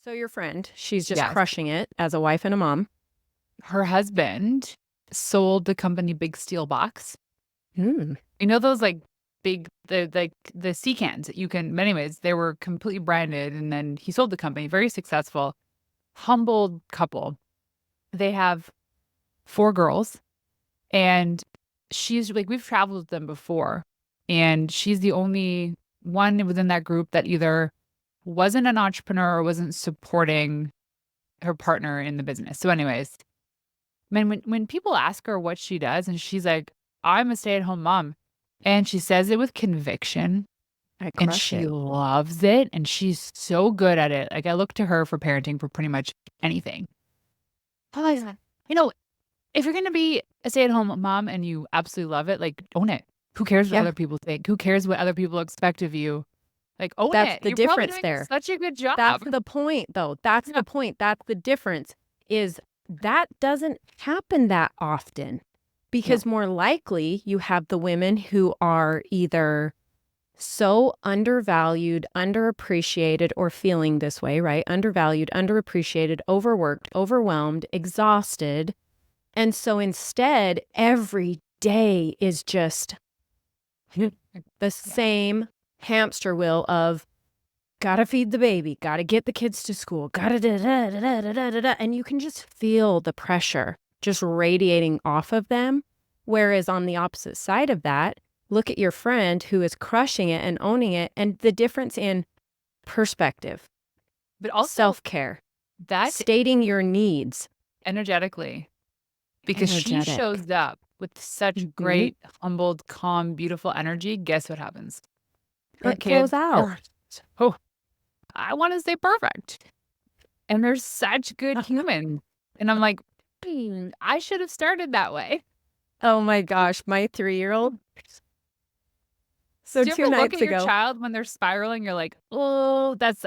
So your friend, she's just Yes. crushing it as a wife and a mom. Her husband sold the company Big Steel Box. Hmm. You know those big the sea cans that you can but anyways, they were completely branded and then he sold the company, very successful, humbled couple. They have 4 girls and she's like we've traveled with them before and she's the only one within that group that either wasn't an entrepreneur or wasn't supporting her partner in the business. So anyways, man, when people ask her what she does and she's like, "I'm a stay-at-home mom," and she says it with conviction, I and crush she it. loves it, and she's so good at it. Like, I look to her for parenting for pretty much anything. I like that. If you're gonna be a stay-at-home mom and you absolutely love it, like, own it. Who cares what Yeah, other people think? Who cares what other people expect of you? Like, own that's it. the You're probably difference doing there. such a good That's job. the point, though. That's Yeah. the point. That's the difference is that doesn't happen that often No. because more likely you have the women who are either so undervalued, underappreciated, or feeling this way, right? Undervalued, underappreciated, overworked, overwhelmed, exhausted. And so instead, every day is just the same hamster wheel of gotta feed the baby, gotta get the kids to school, gotta da da da da da da da da. And you can just feel the pressure just radiating off of them. Whereas on the opposite side of that, look at your friend who is crushing it and owning it, and the difference in perspective, But also self-care, that stating your needs. energetically. Because she Energetic. shows up with such Mhm. great, humbled, calm, beautiful energy, guess what happens? Her It flows kids out. are oh, I wanna say perfect, and they're such good humans, and I'm like, I should have started that way." Oh my gosh, my 3-year-old. So Do you 2 ever look nights at your ago, child when they're spiraling? You're like, "Oh, there's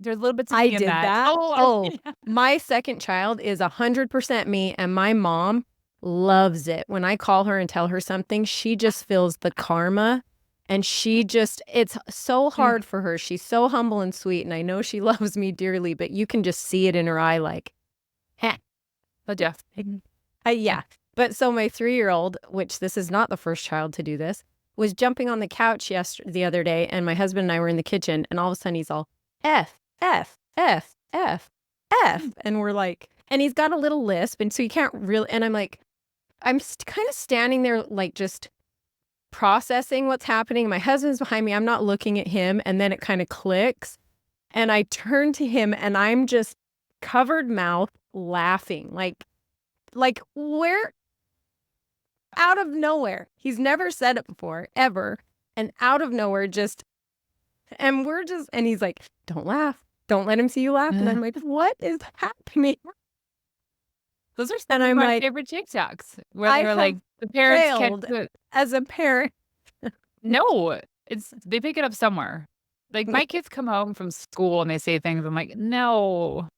little bits of I me in did that." that. Oh, Oh, my second child is 100% me, and my mom loves it. When I call her and tell her something, she just feels the karma, and it's so yeah. hard for her. She's so humble and sweet, and I know she loves me dearly, but you can just see it in her eye like, "Heh." But yeah. Yeah. Yeah. But so my 3-year-old, which this is not the first child to do this, was jumping on the couch the other day, and my husband and I were in the kitchen, and all of a sudden he's all, F, F, F, F, F. And we're like, and he's got a little lisp, and so you can't really, and I'm like, I'm kind of standing there, like just processing what's happening. My husband's behind me. I'm not looking at him. And then it kind of clicks. And I turn to him, and I'm just covered mouth laughing. Like where out of nowhere. He's never said it before, ever. And out of nowhere, and he's like, don't laugh. Don't let him see you laugh. And I'm like, what is happening? Those are some And of I'm my like, favorite TikToks where I they're have like, the parents can't failed do it. as a parent. No, they pick it up somewhere. Like, my kids come home from school and they say things, I'm like, "No."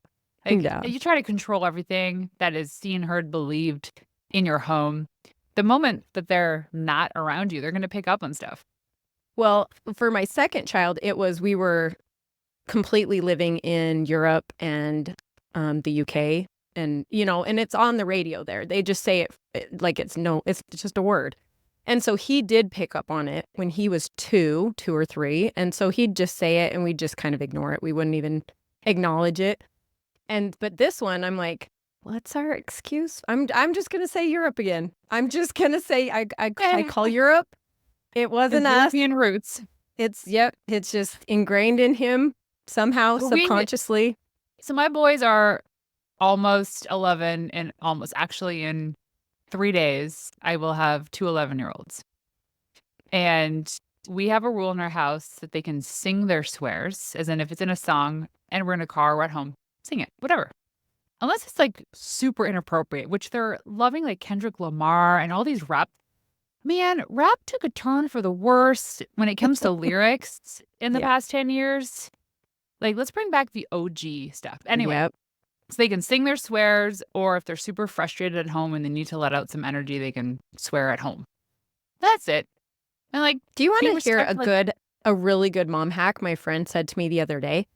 Like, Yeah. you try to control everything that is seen, heard, believed in your home. The moment that they're not around you, they're gonna pick up on stuff. Well, for my second child, we were completely living in Europe and the UK. And, and it's on the radio there. They just say like it's just a word. And so he did pick up on it when he was 2 or 3. And so he'd just say it and we'd just kind of ignore it. We wouldn't even acknowledge it. But this one, I'm like, what's our excuse? I'm just gonna say Europe again. I'm just gonna say I call Europe. It His wasn't us. European roots. It's just ingrained in him somehow, But we subconsciously. so my boys are almost 11 and almost actually in 3 days, I will have 2 11-year-olds. And we have a rule in our house that they can sing their swears, as in if it's in a song and we're in a car, we're at home, sing it, whatever. Unless it's like super inappropriate, which they're loving like Kendrick Lamar and all these rap. Man, rap took a turn for the worse when it comes to lyrics in the Yeah. past 10 years. Like, let's bring back the OG stuff. Anyway, Yep. so they can sing their swears, or if they're super frustrated at home and they need to let out some energy, they can swear at home. That's it. And like, Do you want be to hear respectful. Like, a really good mom hack my friend said to me the other day?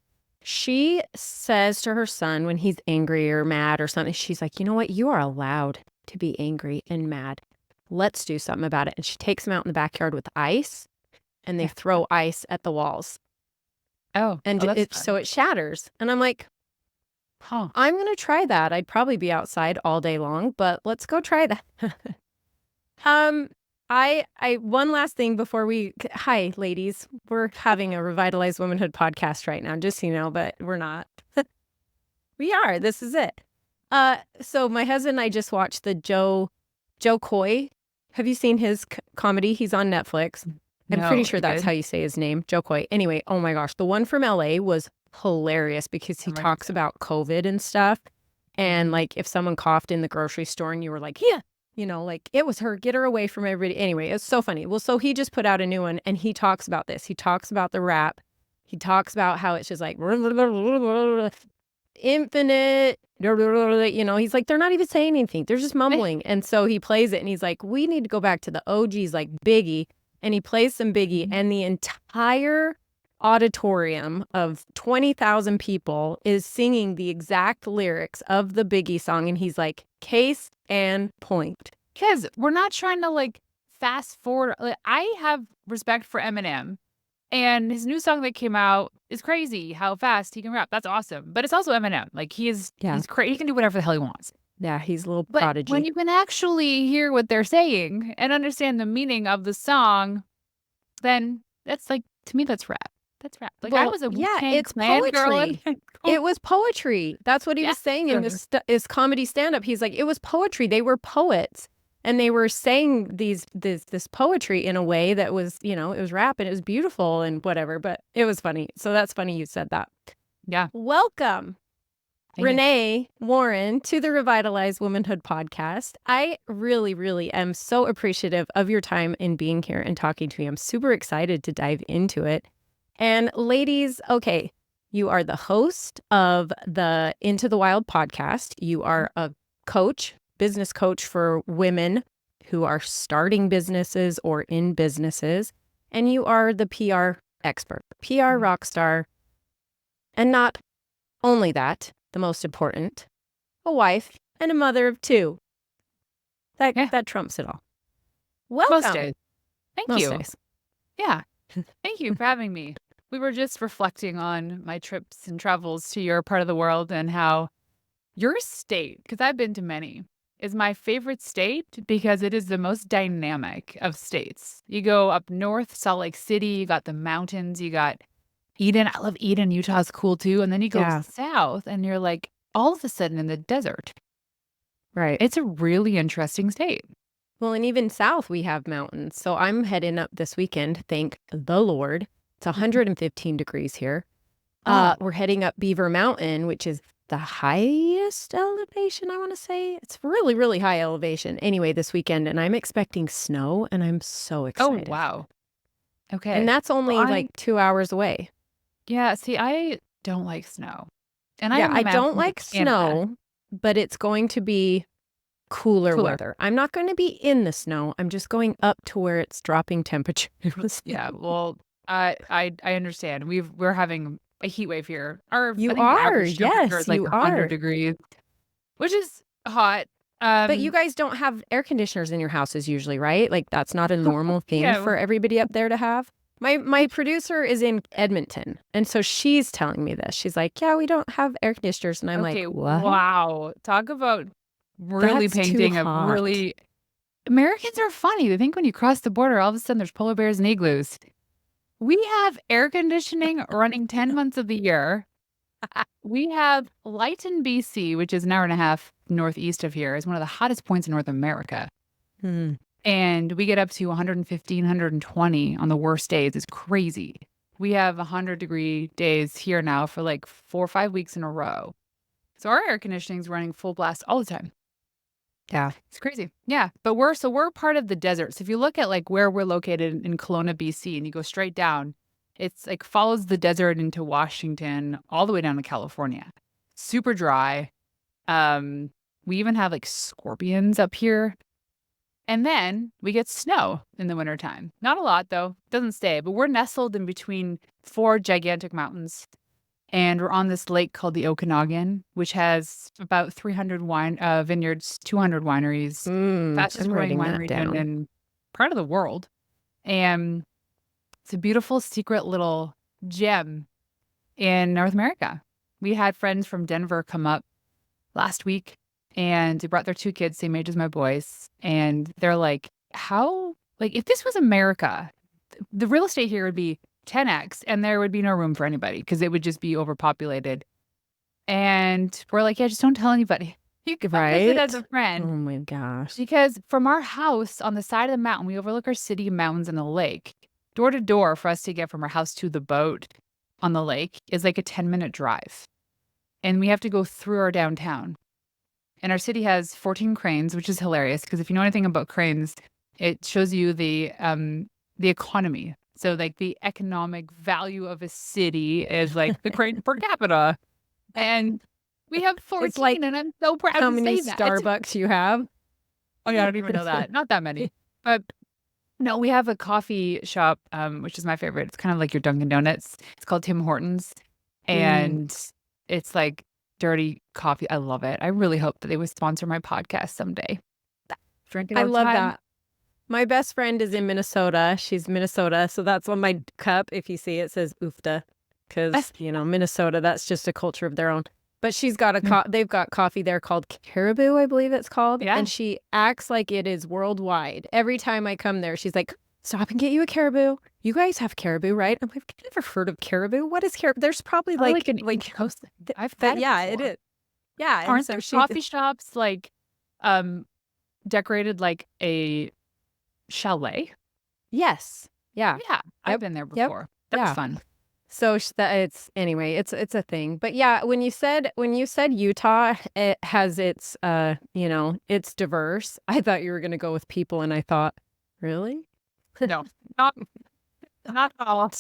She says to her son when he's angry or mad or something, she's like, you know what? You are allowed to be angry and mad. Let's do something about it. And she takes him out in the backyard with ice and they Yeah. throw ice at the walls. And that's so fun. it shatters. And I'm like, Huh. I'm going to try that. I'd probably be outside all day long, but let's go try that. Um, I one last thing before hi, ladies. We're having a Revitalized Womanhood podcast right now, just so you know, but we're not. We are. This is it. So my husband and I just watched the Joe Coy. Have you seen his comedy? He's on Netflix. I'm No, pretty is sure it that's good? how you say his name, Joe Coy. Anyway, oh my gosh, the one from LA was hilarious because he I'm writing talks about COVID and stuff. And like if someone coughed in the grocery store and you were like, yeah, like it was her, get her away from everybody. Anyway, it's so funny. Well, so he just put out a new one and he talks about this. He talks about the rap. He talks about how it's just like infinite, he's like, they're not even saying anything. They're just mumbling. And so he plays it and he's like, we need to go back to the OGs like Biggie. And he plays some Biggie and the entire auditorium of 20,000 people is singing the exact lyrics of the Biggie song. And he's like, case and point. Because we're not trying to like fast forward. Like, I have respect for Eminem, and his new song that came out is crazy. How fast he can rap. That's awesome. But it's also Eminem. Like he's crazy. He can do whatever the hell he wants. Yeah, he's a little But prodigy. when you can actually hear what they're saying and understand the meaning of the song, then that's like, to me, that's rap. That's rap. Like I was a Wu-Tang it's Clan girl. poetry. It was poetry. That's what he was saying in his comedy stand-up. He's like, it was poetry. They were poets. And they were saying this poetry in a way that was, it was rap and it was beautiful and whatever. But it was funny. So that's funny you said that. Yeah. Welcome, Renee Warren, to the Revitalized Womanhood podcast. I really, really am so appreciative of your time in being here and talking to me. I'm super excited to dive into it. And ladies, okay, you are the host of the Into the Wild podcast. You are a coach, business coach for women who are starting businesses or in businesses. And you are the PR expert, PR rock star. And not only that, the most important, a wife and a mother of two. That trumps it all. Welcome. Most days. Thank you. Days. Yeah. Thank you for having me. We were just reflecting on my trips and travels to your part of the world and how your state, because I've been to many, is my favorite state because it is the most dynamic of states. You go up north, Salt Lake City, you got the mountains, you got Eden. I love Eden. Utah's cool too. And then you go south and you're like all of a sudden in the desert. Right. It's a really interesting state. Well, and even south we have mountains. So I'm heading up this weekend, thank the Lord. It's 115 degrees here. We're heading up Beaver Mountain, which is the highest elevation, I want to say. It's really, really high elevation. Anyway, this weekend, and I'm expecting snow, and I'm so excited. Oh, wow. Okay. And that's only like 2 hours away. Yeah, see, I don't like snow. And I don't like snow, but it's going to be cooler weather. I'm not going to be in the snow. I'm just going up to where it's dropping temperatures. Yeah, well, I understand. We're having a heat wave here. You are, yes, is like you 100 are. degrees, which is hot. But you guys don't have air conditioners in your houses usually, right? Like that's not a normal thing for everybody up there to have. My producer is in Edmonton, and so she's telling me this. She's like, yeah, we don't have air conditioners. And I'm like, what? Wow. Talk about really That's painting too a hot. really... Americans are funny. They think when you cross the border, all of a sudden there's polar bears and igloos. We have air conditioning running 10 months of the year. We have Lighton, BC, which is an hour and a half northeast of here, is one of the hottest points in North America. And we get up to 115, 120 on the worst days. It's crazy. We have 100-degree days here now for like 4 or 5 weeks in a row. So our air conditioning is running full blast all the time. Yeah. It's crazy. Yeah. But we're part of the desert. So if you look at like where we're located in Kelowna, BC, and you go straight down, it's like follows the desert into Washington all the way down to California. Super dry. We even have like scorpions up here. And then we get snow in the wintertime. Not a lot though. Doesn't stay, but we're nestled in between 4 gigantic mountains. And we're on this lake called the Okanagan, which has about 300 vineyards, 200 wineries, fastest I'm growing writing wine that region down. in part of the world. And it's a beautiful secret little gem in North America. We had friends from Denver come up last week, and they brought their 2 kids, same age as my boys. And they're like, if this was America, the real estate here would be 10x and there would be no room for anybody because it would just be overpopulated. And we're like, yeah, just don't tell anybody. You can come visit as a Oh friend. my gosh. Because from our house on the side of the mountain, we overlook our city, mountains, and the lake. Door to door for us to get from our house to the boat on the lake is like a 10-minute drive. And we have to go through our downtown. And our city has 14 cranes, which is hilarious because if you know anything about cranes, it shows you the economy. So like the economic value of a city is like the crane per capita. And we have 14, It's like and I'm so proud how to many say that. Starbucks you have? Oh yeah, I don't even know that. Not that many. But no, we have a coffee shop, which is my favorite. It's kind of like your Dunkin' Donuts. It's called Tim Hortons. And it's like dirty coffee. I love it. I really hope that they would sponsor my podcast someday. Drink it all I the love time. that. My best friend is in Minnesota. She's Minnesota. So that's on my cup. If you see it says UFTA because, Minnesota, that's just a culture of their own. But she's got they've got coffee there called Caribou, I believe it's called. Yeah. And she acts like it is worldwide. Every time I come there, she's like, stop and get you a Caribou. You guys have Caribou, right? I'm like, I've never heard of Caribou. What is Caribou? There's probably like an East Coast. I've had it yeah, it before. is. Yeah. Aren't there coffee shops like decorated like a chalet? Yes. Yeah. Yeah, I've been there before. That's fun. So it's a thing. But yeah, when you said Utah, it has its it's diverse. I thought you were going to go with people, and I thought, really? No, not at all.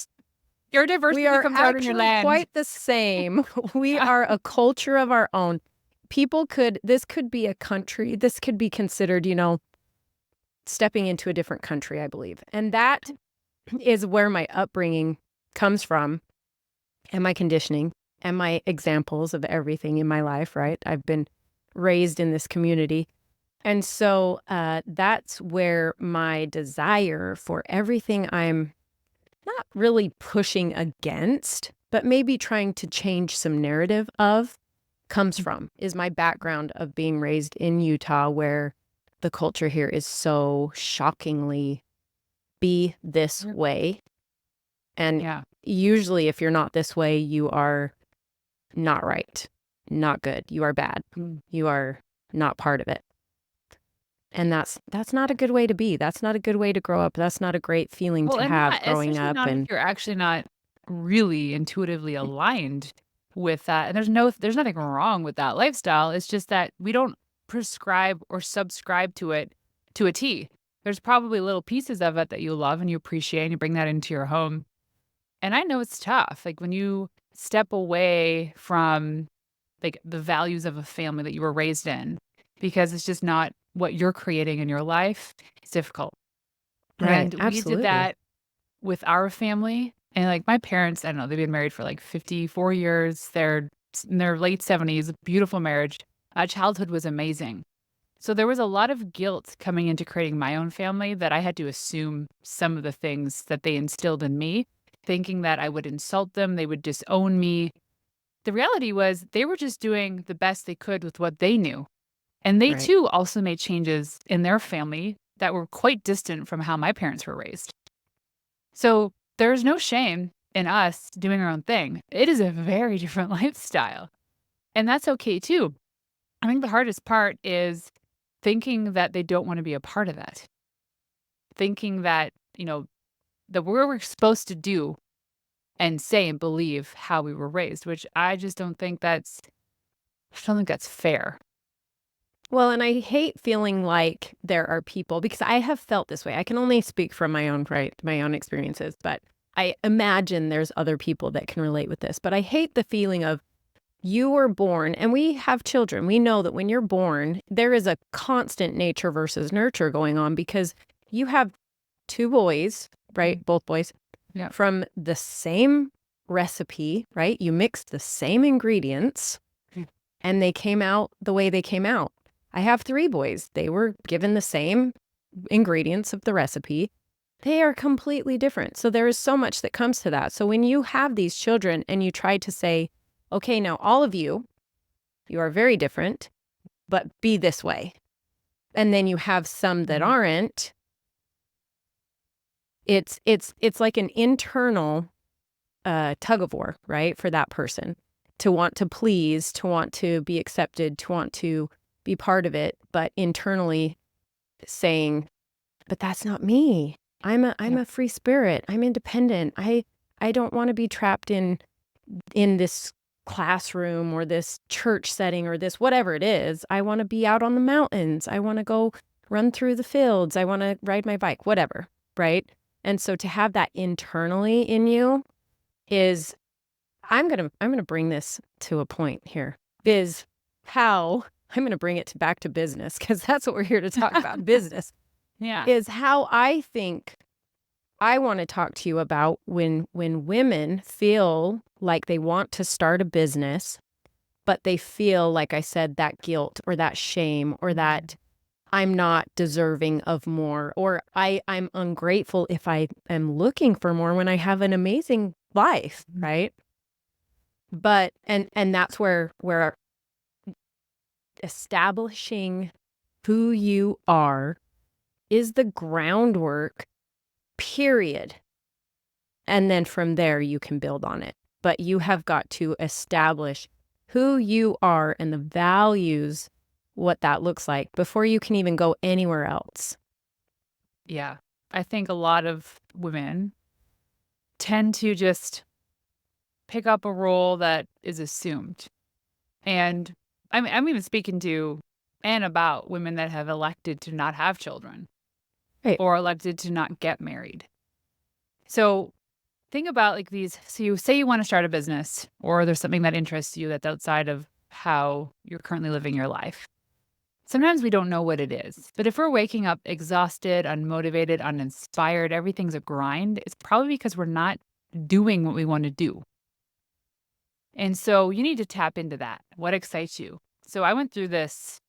Your diversity We are comes out in your actually land. quite the same. We are a culture of our own. This could be a country. This could be considered, stepping into a different country, I believe. And that is where my upbringing comes from, and my conditioning, and my examples of everything in my life, right? I've been raised in this community. And so that's where my desire for everything I'm not really pushing against, but maybe trying to change some narrative of comes from, is my background of being raised in Utah, where the culture here is so shockingly be this way. And usually if you're not this way, you are not right, not good. You are bad. You are not part of it. And that's not a good way to be. That's not a good way to grow up. That's not a great feeling to have growing up. And if you're actually not really intuitively aligned with that. And there's nothing wrong with that lifestyle. It's just that we don't prescribe or subscribe to it to a T. There's probably little pieces of it that you love and you appreciate, and you bring that into your home. And I know it's tough. Like when you step away from like the values of a family that you were raised in, because it's just not what you're creating in your life, it's difficult. Right, And we absolutely. did that with our family. And like my parents, I don't know, they've been married for like 54 years. They're in their late 70s, beautiful marriage. Childhood was amazing. So there was a lot of guilt coming into creating my own family that I had to assume some of the things that they instilled in me, thinking that I would insult them, they would disown me. The reality was they were just doing the best they could with what they knew. And they too also made changes in their family that were quite distant from how my parents were raised. So there's no shame in us doing our own thing. It is a very different lifestyle. And that's okay too. I think the hardest part is thinking that they don't want to be a part of that. Thinking that, that we're supposed to do and say and believe how we were raised, which I just don't think that's fair. Well, and I hate feeling like there are people, because I have felt this way. I can only speak from my own experiences, but I imagine there's other people that can relate with this. But I hate the feeling of, you were born, and we have children. We know that when you're born, there is a constant nature versus nurture going on, because you have two boys, right? Both boys, from the same recipe, right? You mixed the same ingredients and they came out the way they came out. I have 3 boys. They were given the same ingredients of the recipe. They are completely different. So there is so much that comes to that. So when you have these children and you try to say, okay, now all of you are very different, but be this way. And then you have some that aren't. It's like an internal tug of war, right? For that person to want to please, to want to be accepted, to want to be part of it, but internally saying, but that's not me. I'm a free spirit. I'm independent. I don't want to be trapped in this classroom or this church setting or this whatever it is. I want to be out on the mountains. I want to go run through the fields. I want to ride my bike, whatever, right? And so to have that internally in you is, I'm going to bring this to a point here, is how I'm going to bring it back to business, because that's what we're here to talk about, business. Yeah. Is how I think I want to talk to you about when women feel like they want to start a business, but they feel, like I said, that guilt or that shame or that I'm not deserving of more, or I'm ungrateful if I am looking for more when I have an amazing life, right? But and that's where establishing who you are is the groundwork, period. And then from there, you can build on it. But you have got to establish who you are and the values, what that looks like, before you can even go anywhere else. Yeah. I think a lot of women tend to just pick up a role that is assumed. And I'm even speaking to and about women that have elected to not have children. Right. Or elected to not get married. So think about like these. So you say you want to start a business, or there's something that interests you that's outside of how you're currently living your life. Sometimes we don't know what it is. But if we're waking up exhausted, unmotivated, uninspired, everything's a grind, it's probably because we're not doing what we want to do. And so you need to tap into that. What excites you? So I went through this,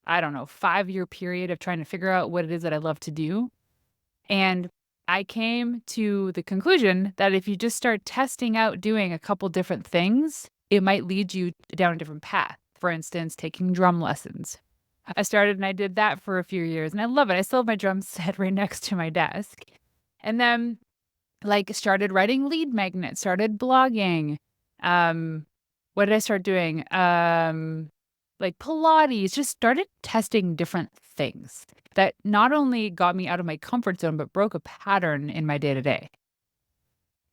5-year period of trying to figure out what it is that I love to do. And I came to the conclusion that if you just start testing out doing a couple different things, it might lead you down a different path. For instance, taking drum lessons. I started and I did that for a few years and I love it. I still have my drum set right next to my desk. And then started writing lead magnets, started blogging. What did I start doing? Pilates, just started testing different things that not only got me out of my comfort zone, but broke a pattern in my day-to-day.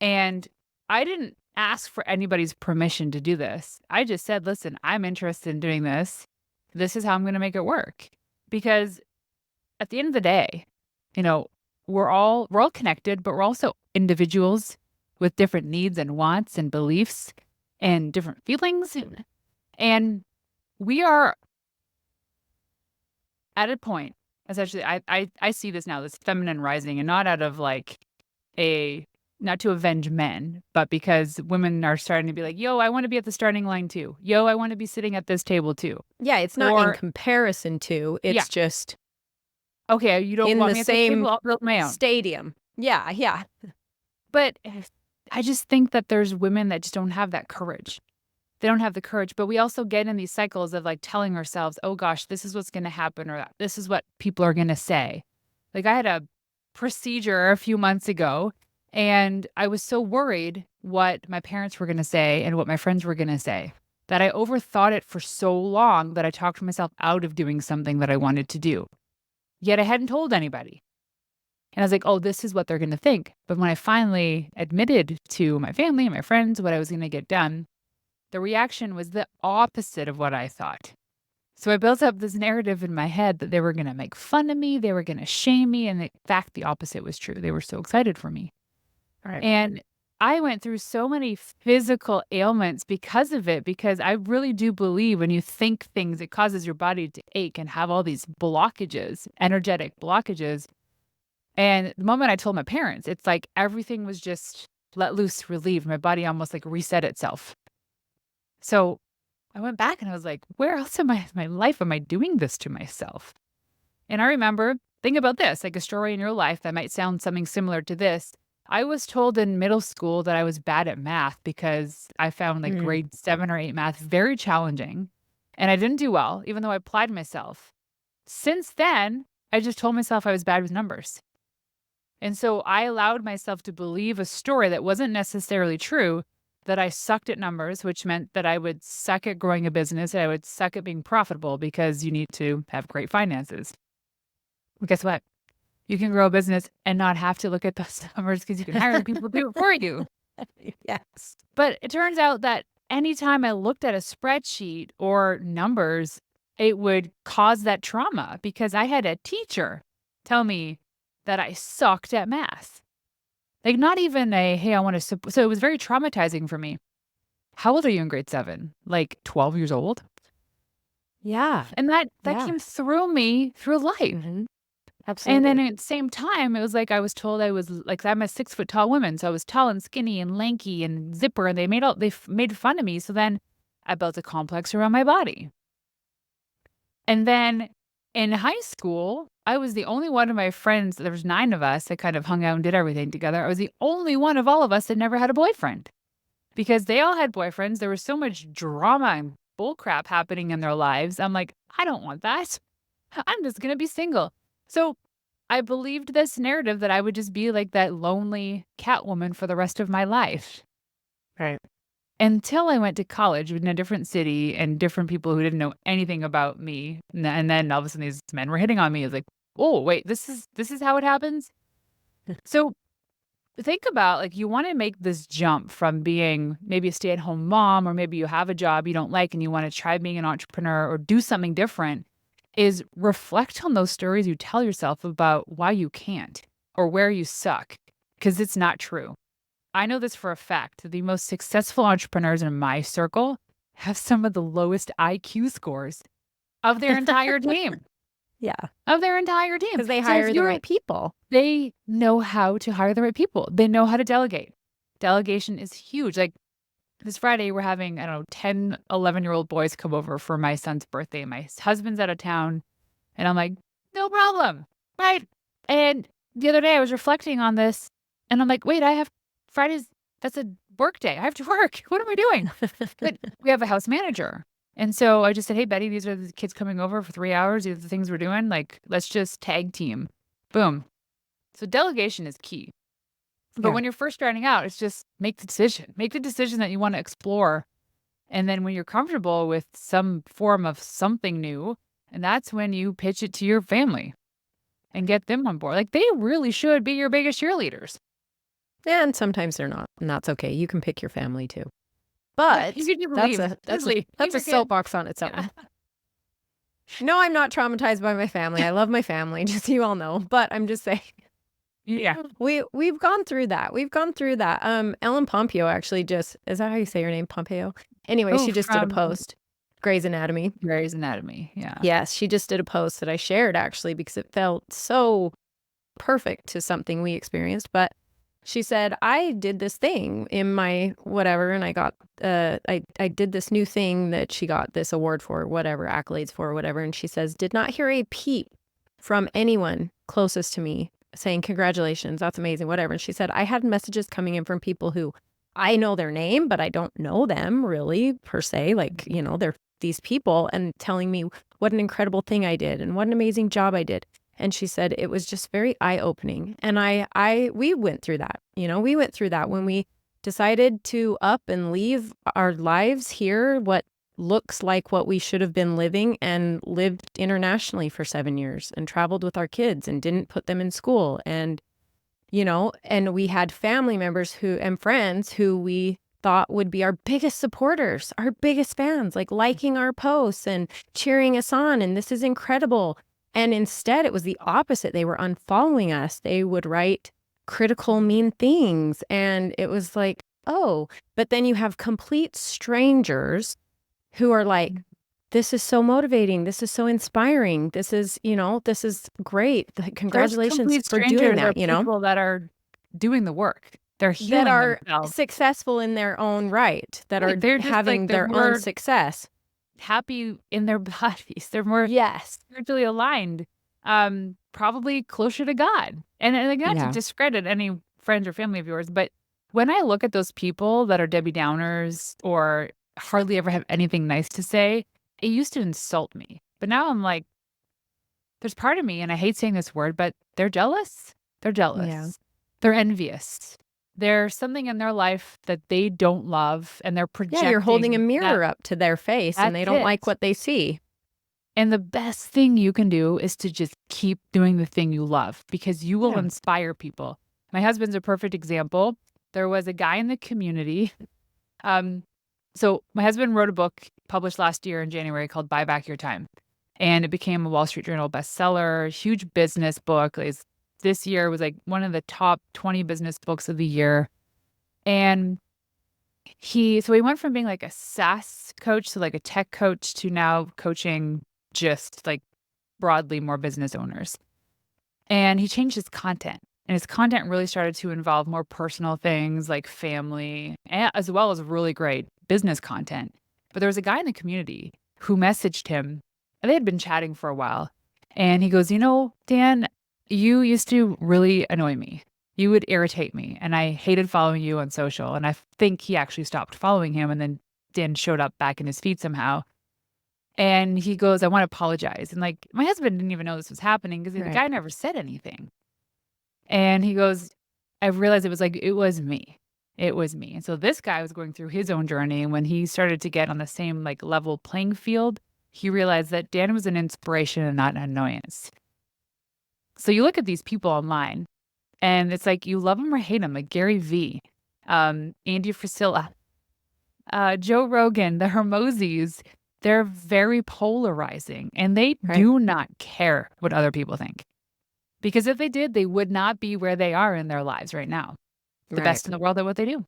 And I didn't ask for anybody's permission to do this. I just said, listen, I'm interested in doing this. This is how I'm going to make it work. Because at the end of the day, we're all connected, but we're also individuals with different needs and wants and beliefs and different feelings. And we are at a point, essentially, I see this now, this feminine rising, and not out of not to avenge men, but because women are starting to be like, yo, I want to be at the starting line too. Yo, I want to be sitting at this table too. Yeah, it's not in comparison to, it's just okay, you don't want me at the table, I'll build my own stadium. Yeah. But I just think that there's women that just don't have that courage. They don't have the courage, but we also get in these cycles of telling ourselves, oh gosh, this is what's going to happen, or this is what people are going to say. I had a procedure a few months ago and I was so worried what my parents were going to say and what my friends were going to say that I overthought it for so long that I talked myself out of doing something that I wanted to do. Yet I hadn't told anybody. And I was like, oh, this is what they're going to think. But when I finally admitted to my family and my friends what I was going to get done, the reaction was the opposite of what I thought. So I built up this narrative in my head that they were going to make fun of me, they were going to shame me, and in fact, the opposite was true. They were so excited for me. Right. And I went through so many physical ailments because of it, because I really do believe when you think things, it causes your body to ache and have all these blockages, energetic blockages. And the moment I told my parents, it's like everything was just let loose, relieved. My body almost like reset itself. So I went back and I was like, where else in my life am I doing this to myself? And I remember, think about this, like a story in your life that might sound something similar to this. I was told in middle school that I was bad at math because I found like Mm. grade 7 or 8 math very challenging. And I didn't do well, even though I applied myself. Since then, I just told myself I was bad with numbers. And so I allowed myself to believe a story that wasn't necessarily true, that I sucked at numbers, which meant that I would suck at growing a business and I would suck at being profitable because you need to have great finances. Well, guess what? You can grow a business and not have to look at those numbers because you can hire people to do it for you. Yes. But it turns out that anytime I looked at a spreadsheet or numbers, it would cause that trauma because I had a teacher tell me that I sucked at math. Like not even a, hey, I want to, so it was very traumatizing for me. How old are you in grade 7? Like 12 years old? Yeah. And that Yeah. came through me through life. Mm-hmm. Absolutely. And then at the same time, it was like I was told I was like, I'm a 6 foot tall woman. So I was tall and skinny and lanky and zipper. And they made fun of me. So then I built a complex around my body. And then in high school, I was the only one of my friends. There was 9 of us that kind of hung out and did everything together. I was the only one of all of us that never had a boyfriend because they all had boyfriends. There was so much drama and bullcrap happening in their lives. I'm like, I don't want that. I'm just going to be single. So I believed this narrative that I would just be like that lonely Catwoman for the rest of my life. Right. Until I went to college in a different city and different people who didn't know anything about me. And then all of a sudden these men were hitting on me. It's like, oh, wait, this is how it happens. So think about like you want to make this jump from being maybe a stay-at-home mom, or maybe you have a job you don't like and you want to try being an entrepreneur or do something different, is reflect on those stories you tell yourself about why you can't or where you suck, because it's not true. I know this for a fact. The most successful entrepreneurs in my circle have some of the lowest IQ scores of their entire team. Yeah. Of their entire team. Because they So hire if the right people. They know how to hire the right people. They know how to delegate. Delegation is huge. Like this Friday, we're having, I don't know, 10, 11-year-old boys come over for my son's birthday. My husband's out of town. And I'm like, no problem. Right. And the other day I was reflecting on this and I'm like, wait, I have Fridays. That's a work day. I have to work. What am I doing? But we have a house manager. And so I just said, hey, Betty, these are the kids coming over for 3 hours. These are the things we're doing. Like, let's just tag team. Boom. So delegation is key. But when you're first starting out, it's just make the decision. Make the decision that you want to explore. And then when you're comfortable with some form of something new, and that's when you pitch it to your family and get them on board. Like they really should be your biggest cheerleaders. And sometimes they're not. And that's okay. You can pick your family too. But that's a soapbox on its own. Yeah. No, I'm not traumatized by my family. I love my family, just so you all know. But I'm just saying. Yeah. We've gone through that. Ellen Pompeo actually is that how you say your name? Pompeo? Anyway, she just did a post. Grey's Anatomy. Yeah. Yes, she just did a post that I shared actually because it felt so perfect to something we experienced. But she said, I did this thing in my whatever, and I got, I did this new thing that she got this award for, whatever, accolades for, whatever. And she says, did not hear a peep from anyone closest to me saying, congratulations, that's amazing, whatever. And she said, I had messages coming in from people who I know their name, but I don't know them really per se. Like, you know, they're these people and telling me what an incredible thing I did and what an amazing job I did. And she said it was just very eye-opening. And we went through that. You know, we went through that when we decided to up and leave our lives here, what looks like what we should have been living, and lived internationally for 7 years and traveled with our kids and didn't put them in school. And, you know, and we had family members and friends who we thought would be our biggest supporters, our biggest fans, like liking our posts and cheering us on. And this is incredible. And instead, it was the opposite. They were unfollowing us. They would write critical, mean things. And it was like, oh, but then you have complete strangers who are like, this is so motivating. This is so inspiring. This is, you know, this is great. Congratulations for doing that, you know? People that are doing the work. They're that healing are themselves. successful in their own right, that are They're just having they're their more own success. happy in their bodies. They're more Yes. spiritually aligned, probably closer to God. And like, not to Yeah. discredit any friends or family of yours, but when I look at those people that are Debbie Downers or hardly ever have anything nice to say, it used to insult me. But now I'm like, there's part of me, and I hate saying this word, but they're jealous. They're Yeah. jealous. They're envious. There's something in their life that they don't love, and they're Yeah, you're holding a projecting mirror up to their face and that's they don't it. like what they see. And the best thing you can do is to just keep doing the thing you love because you will Yeah. inspire people. My husband's a perfect example. There was a guy in the community. So my husband wrote a book published last year in January called Buy Back Your Time. And it became a Wall Street Journal bestseller, huge business book. This year was like one of the top 20 business books of the year. And he went from being like a SaaS coach, so like a tech coach, to now coaching just like broadly more business owners. And he changed his content. And his content really started to involve more personal things like family, as well as really great business content. But there was a guy in the community who messaged him, and they had been chatting for a while. And he goes, Dan, you used to really annoy me. You would irritate me. And I hated following you on social. And I think he actually stopped following him. And then Dan showed up back in his feed somehow. And he goes, I want to apologize. And like, my husband didn't even know this was happening because the Right. guy never said anything. And he goes, I realized it was me. It was me. And so this guy was going through his own journey. And when he started to get on the same like level playing field, he realized that Dan was an inspiration and not an annoyance. So you look at these people online and it's like you love them or hate them, like Gary Vee, Andy Frisella, Joe Rogan, the Hermosis. They're very polarizing and they Right. do not care what other people think. Because if they did, they would not be where they are in their lives right now. The Right. best in the world at what they do.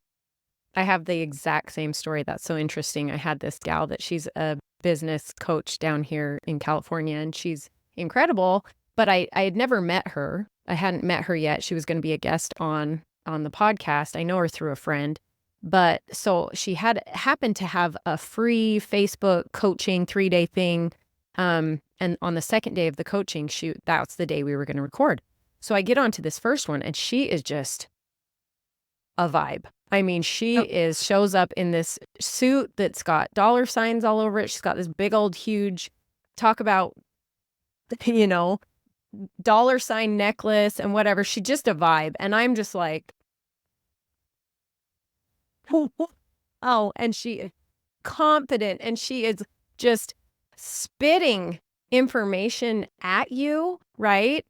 I have the exact same story. That's so interesting. I had this gal that she's a business coach down here in California, and she's incredible, but I had never met her. I hadn't met her yet. She was going to be a guest on the podcast. I know her through a friend. But so she happened to have a free Facebook coaching 3-day thing. And on the second day of the coaching, that's the day we were going to record. So I get onto this first one, and she is just a vibe. I mean, she shows up in this suit that's got dollar signs all over it. She's got this big old huge, talk about, dollar sign necklace and whatever. She's just a vibe. And I'm just like, oh, and she is confident and she is just spitting information at you, right?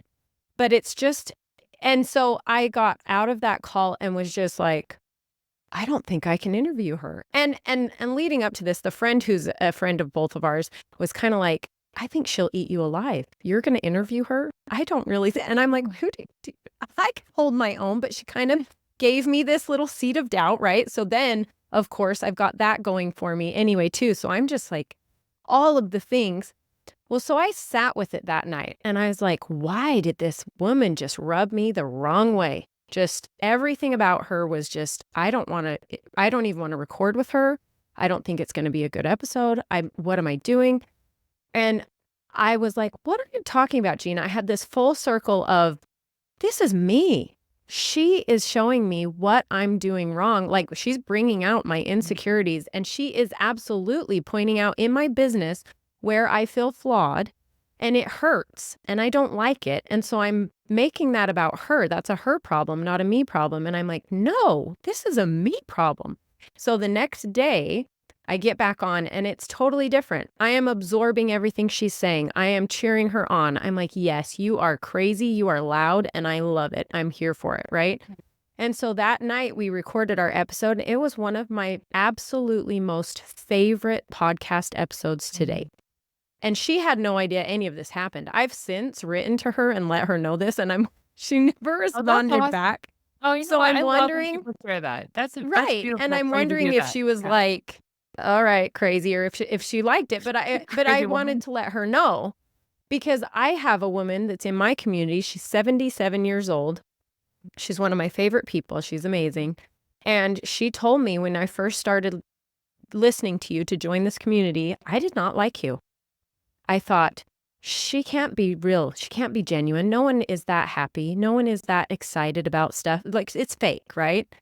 But it's just, and so I got out of that call and was just like, I don't think I can interview her. And leading up to this, the friend who's a friend of both of ours was kind of like, I think she'll eat you alive. You're going to interview her? I don't really and I'm like, I can hold my own, but she kind of gave me this little seed of doubt, right? So then, of course, I've got that going for me anyway, too. So I'm just like, all of the things. Well, so I sat with it that night and I was like, why did this woman just rub me the wrong way? Just everything about her was just, I don't even want to record with her. I don't think it's going to be a good episode. What am I doing? And I was like, what are you talking about, Gina? I had this full circle of, this is me. She is showing me what I'm doing wrong. Like, she's bringing out my insecurities, and she is absolutely pointing out in my business where I feel flawed and it hurts and I don't like it. And so I'm making that about her. That's a her problem, not a me problem. And I'm like, no, this is a me problem. So the next day I get back on and it's totally different. I am absorbing everything she's saying. I am cheering her on. I'm like, yes, you are crazy. You are loud and I love it. I'm here for it. Right. And so that night we recorded our episode. It was one of my absolutely most favorite podcast episodes to date. And she had no idea any of this happened. I've since written to her and let her know this, and she never responded back. Oh, so I'm wondering. I love when people share that. That's right, beautiful. and I'm wondering if she was like, "All right, crazy," or if she liked it. But I wanted to let her know because I have a woman that's in my community. She's 77 years old, She's one of my favorite people. She's amazing. And she told me when I first started listening to you to join this community, I did not like you. I thought, she can't be real. She can't be genuine. No one is that happy. No one is that excited about stuff. Like, it's fake, right?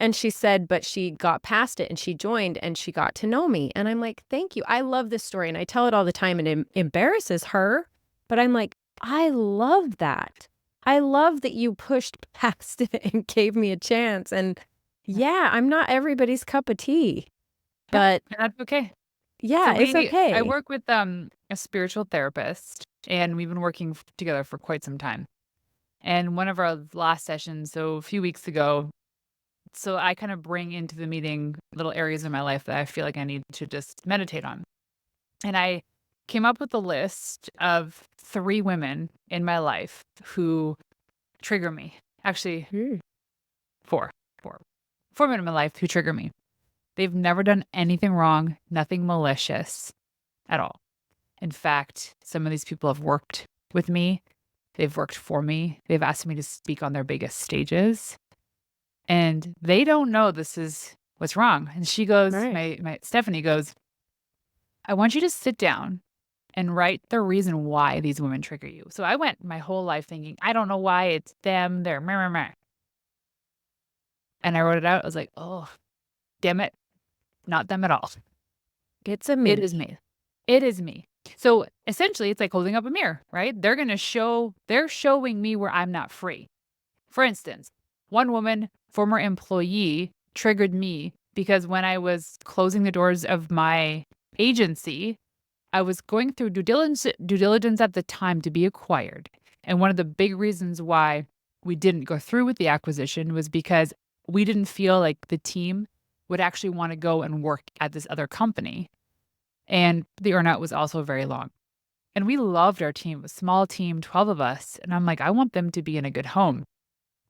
And she said, but she got past it and she joined and she got to know me. And I'm like, thank you. I love this story. And I tell it all the time and it embarrasses her. But I'm like, I love that. I love that you pushed past it and gave me a chance. And yeah, I'm not everybody's cup of tea, but And that's okay. yeah, So it's I okay. work with a spiritual therapist, and we've been working together for quite some time. And one of our last sessions, so a few weeks ago, so I kind of bring into the meeting little areas in my life that I feel like I need to just meditate on. And I came up with a list of 3 women in my life who trigger me. Actually, Mm. 4, 4, 4 women in my life who trigger me. They've never done anything wrong, nothing malicious at all. In fact, some of these people have worked with me. They've worked for me. They've asked me to speak on their biggest stages. And they don't know this is what's wrong. And she goes, Right. my Stephanie goes, I want you to sit down and write the reason why these women trigger you. So I went my whole life thinking, I don't know why it's them. They're meh, meh, meh. And I wrote it out. I was like, oh, damn it. Not them at all. It's a It me. is me. It is me. So essentially, it's like holding up a mirror, right? They're showing me where I'm not free. For instance, one woman, former employee, triggered me because when I was closing the doors of my agency, I was going through due diligence at the time to be acquired. And one of the big reasons why we didn't go through with the acquisition was because we didn't feel like the team would actually want to go and work at this other company. And the earnout was also very long. And we loved our team, a small team, 12 of us. And I'm like, I want them to be in a good home.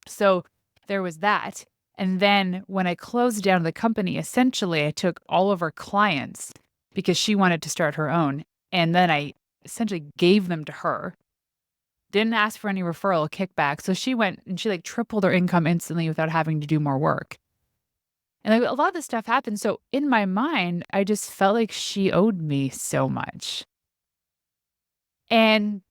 So there was that. And then when I closed down the company, essentially I took all of our clients because she wanted to start her own. And then I essentially gave them to her. Didn't ask for any referral kickback. So she went and she like tripled her income instantly without having to do more work. And like, a lot of this stuff happened. So in my mind, I just felt like she owed me so much. And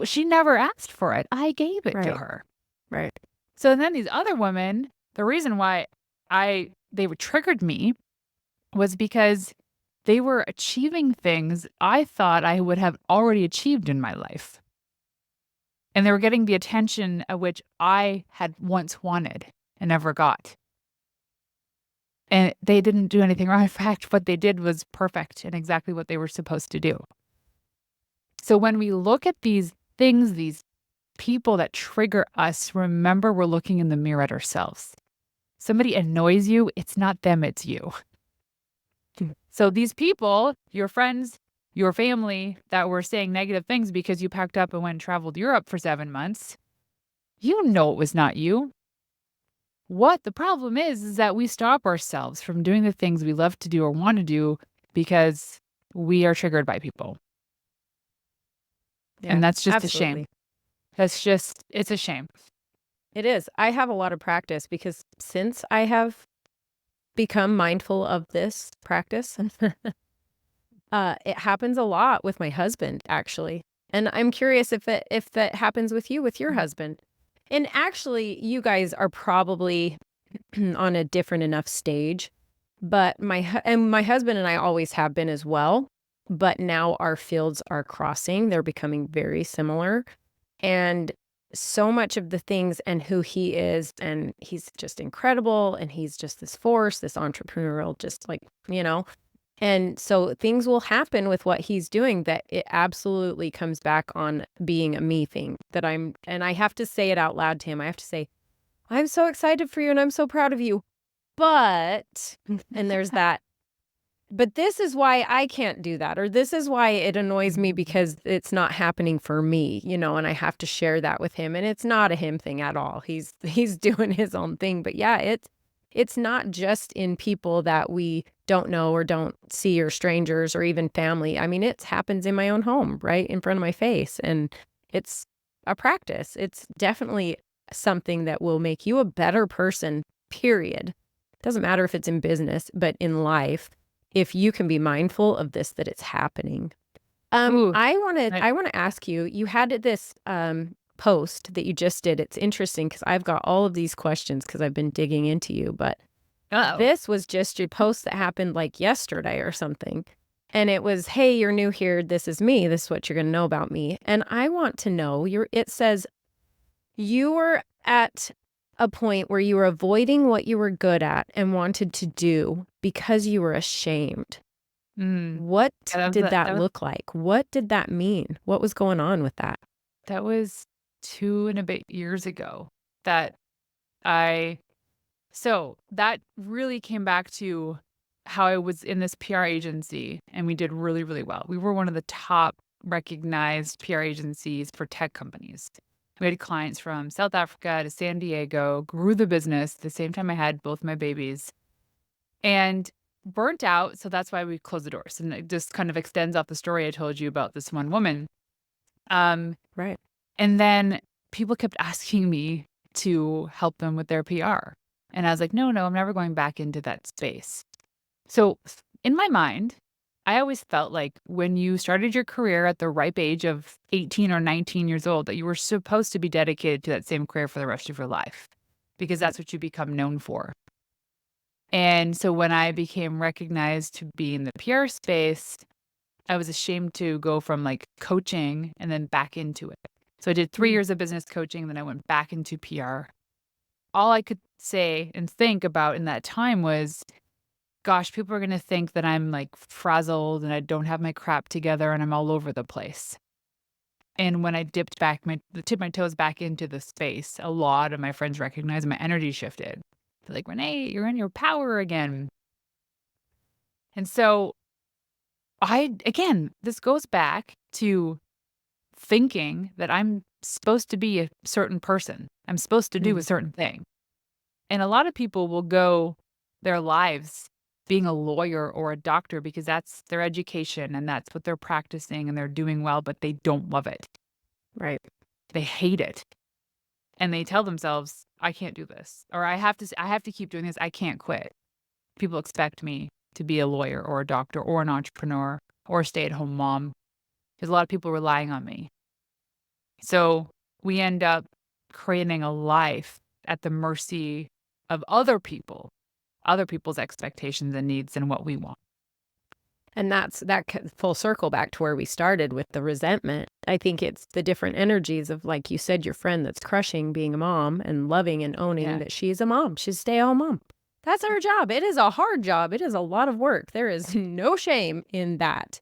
she never asked for it. I gave it to Right. her. Right. So then these other women, the reason why they were triggered me was because they were achieving things I thought I would have already achieved in my life. And they were getting the attention of which I had once wanted and never got. And they didn't do anything wrong. In fact, what they did was perfect and exactly what they were supposed to do. So when we look at these things, these people that trigger us, remember we're looking in the mirror at ourselves. Somebody annoys you, it's not them, it's you. So these people, your friends, your family that were saying negative things because you packed up and went and traveled Europe for 7 months, you know it was not you. What the problem is that we stop ourselves from doing the things we love to do or want to do because we are triggered by people. Yeah, And that's just a absolutely. shame. It's a shame. It is. I have a lot of practice because since I have become mindful of this practice, it happens a lot with my husband, actually. And I'm curious if that happens with you, with your husband. And actually, you guys are probably on a different enough stage, but my husband and I always have been as well, but now our fields are crossing. They're becoming very similar. And so much of the things and who he is, and he's just incredible, and he's just this force, this entrepreneurial, just like, and so things will happen with what he's doing that it absolutely comes back on being a me thing and I have to say it out loud to him. I have to say, I'm so excited for you and I'm so proud of you. But, and there's that, but this is why I can't do that, or this is why it annoys me because it's not happening for me, and I have to share that with him. And it's not a him thing at all. He's doing his own thing. But yeah, it's not just in people that we don't know or don't see or strangers or even family. I mean, it happens in my own home, right in front of my face. And it's a practice. It's definitely something that will make you a better person, period. Doesn't matter if it's in business, but in life, if you can be mindful of this, that it's happening. Ooh, I wanna I, I wanna ask you, you had this, post that you just did. It's interesting because 'cause I've got all of these questions because 'cause I've been digging into you, but oh, this was just a post that happened, like, yesterday or something, and it was, "Hey, you're new here. This is me. This is what you're gonna know about me." And I want to know, it says, "You were at a point where you were avoiding what you were good at and wanted to do because you were ashamed." mm, What yeah, did that look like? What did that mean? What was going on with that? that was 2 and a bit years ago that I so that really came back to how I was in this PR agency and we did really, really well. We were one of the top recognized PR agencies for tech companies. We had clients from South Africa to San Diego, grew the business at the same time I had both my babies and burnt out. So that's why we closed the doors. And it just kind of extends off the story I told you about this one woman. Um, Right. and then people kept asking me to help them with their PR. And I was like, no, no, I'm never going back into that space. So in my mind, I always felt like when you started your career at the ripe age of 18 or 19 years old, that you were supposed to be dedicated to that same career for the rest of your life because Right. that's what you become known for. And so when I became recognized to be in the PR space, I was ashamed to go from like coaching and then back into it. So I did 3 years of business coaching, then I went back into PR. All I could say and think about in that time was, gosh, people are going to think that I'm like frazzled and I don't have my crap together and I'm all over the place. And when I tipped my toes back into the space, a lot of my friends recognized my energy shifted. They're like, Renee, you're in your power again. And so again, this goes back to thinking that I'm supposed to be a certain person. I'm supposed to do a Mhm. certain thing. And a lot of people will go their lives being a lawyer or a doctor because that's their education and that's what they're practicing and they're doing well, but they don't love it. Right. They hate it. And they tell themselves, I can't do this. Or I have to keep doing this. I can't quit. People expect me to be a lawyer or a doctor or an entrepreneur or a stay-at-home mom. There's a lot of people relying on me. So we end up creating a life at the mercy of other people's expectations and needs and what we want. And full circle back to where we started with the resentment. I think it's the different energies of, like you said, your friend that's crushing being a mom and loving and owning Yeah. that she's a mom. She's a stay-at-home mom. That's her job. It is a hard job. It is a lot of work. There is no shame in that.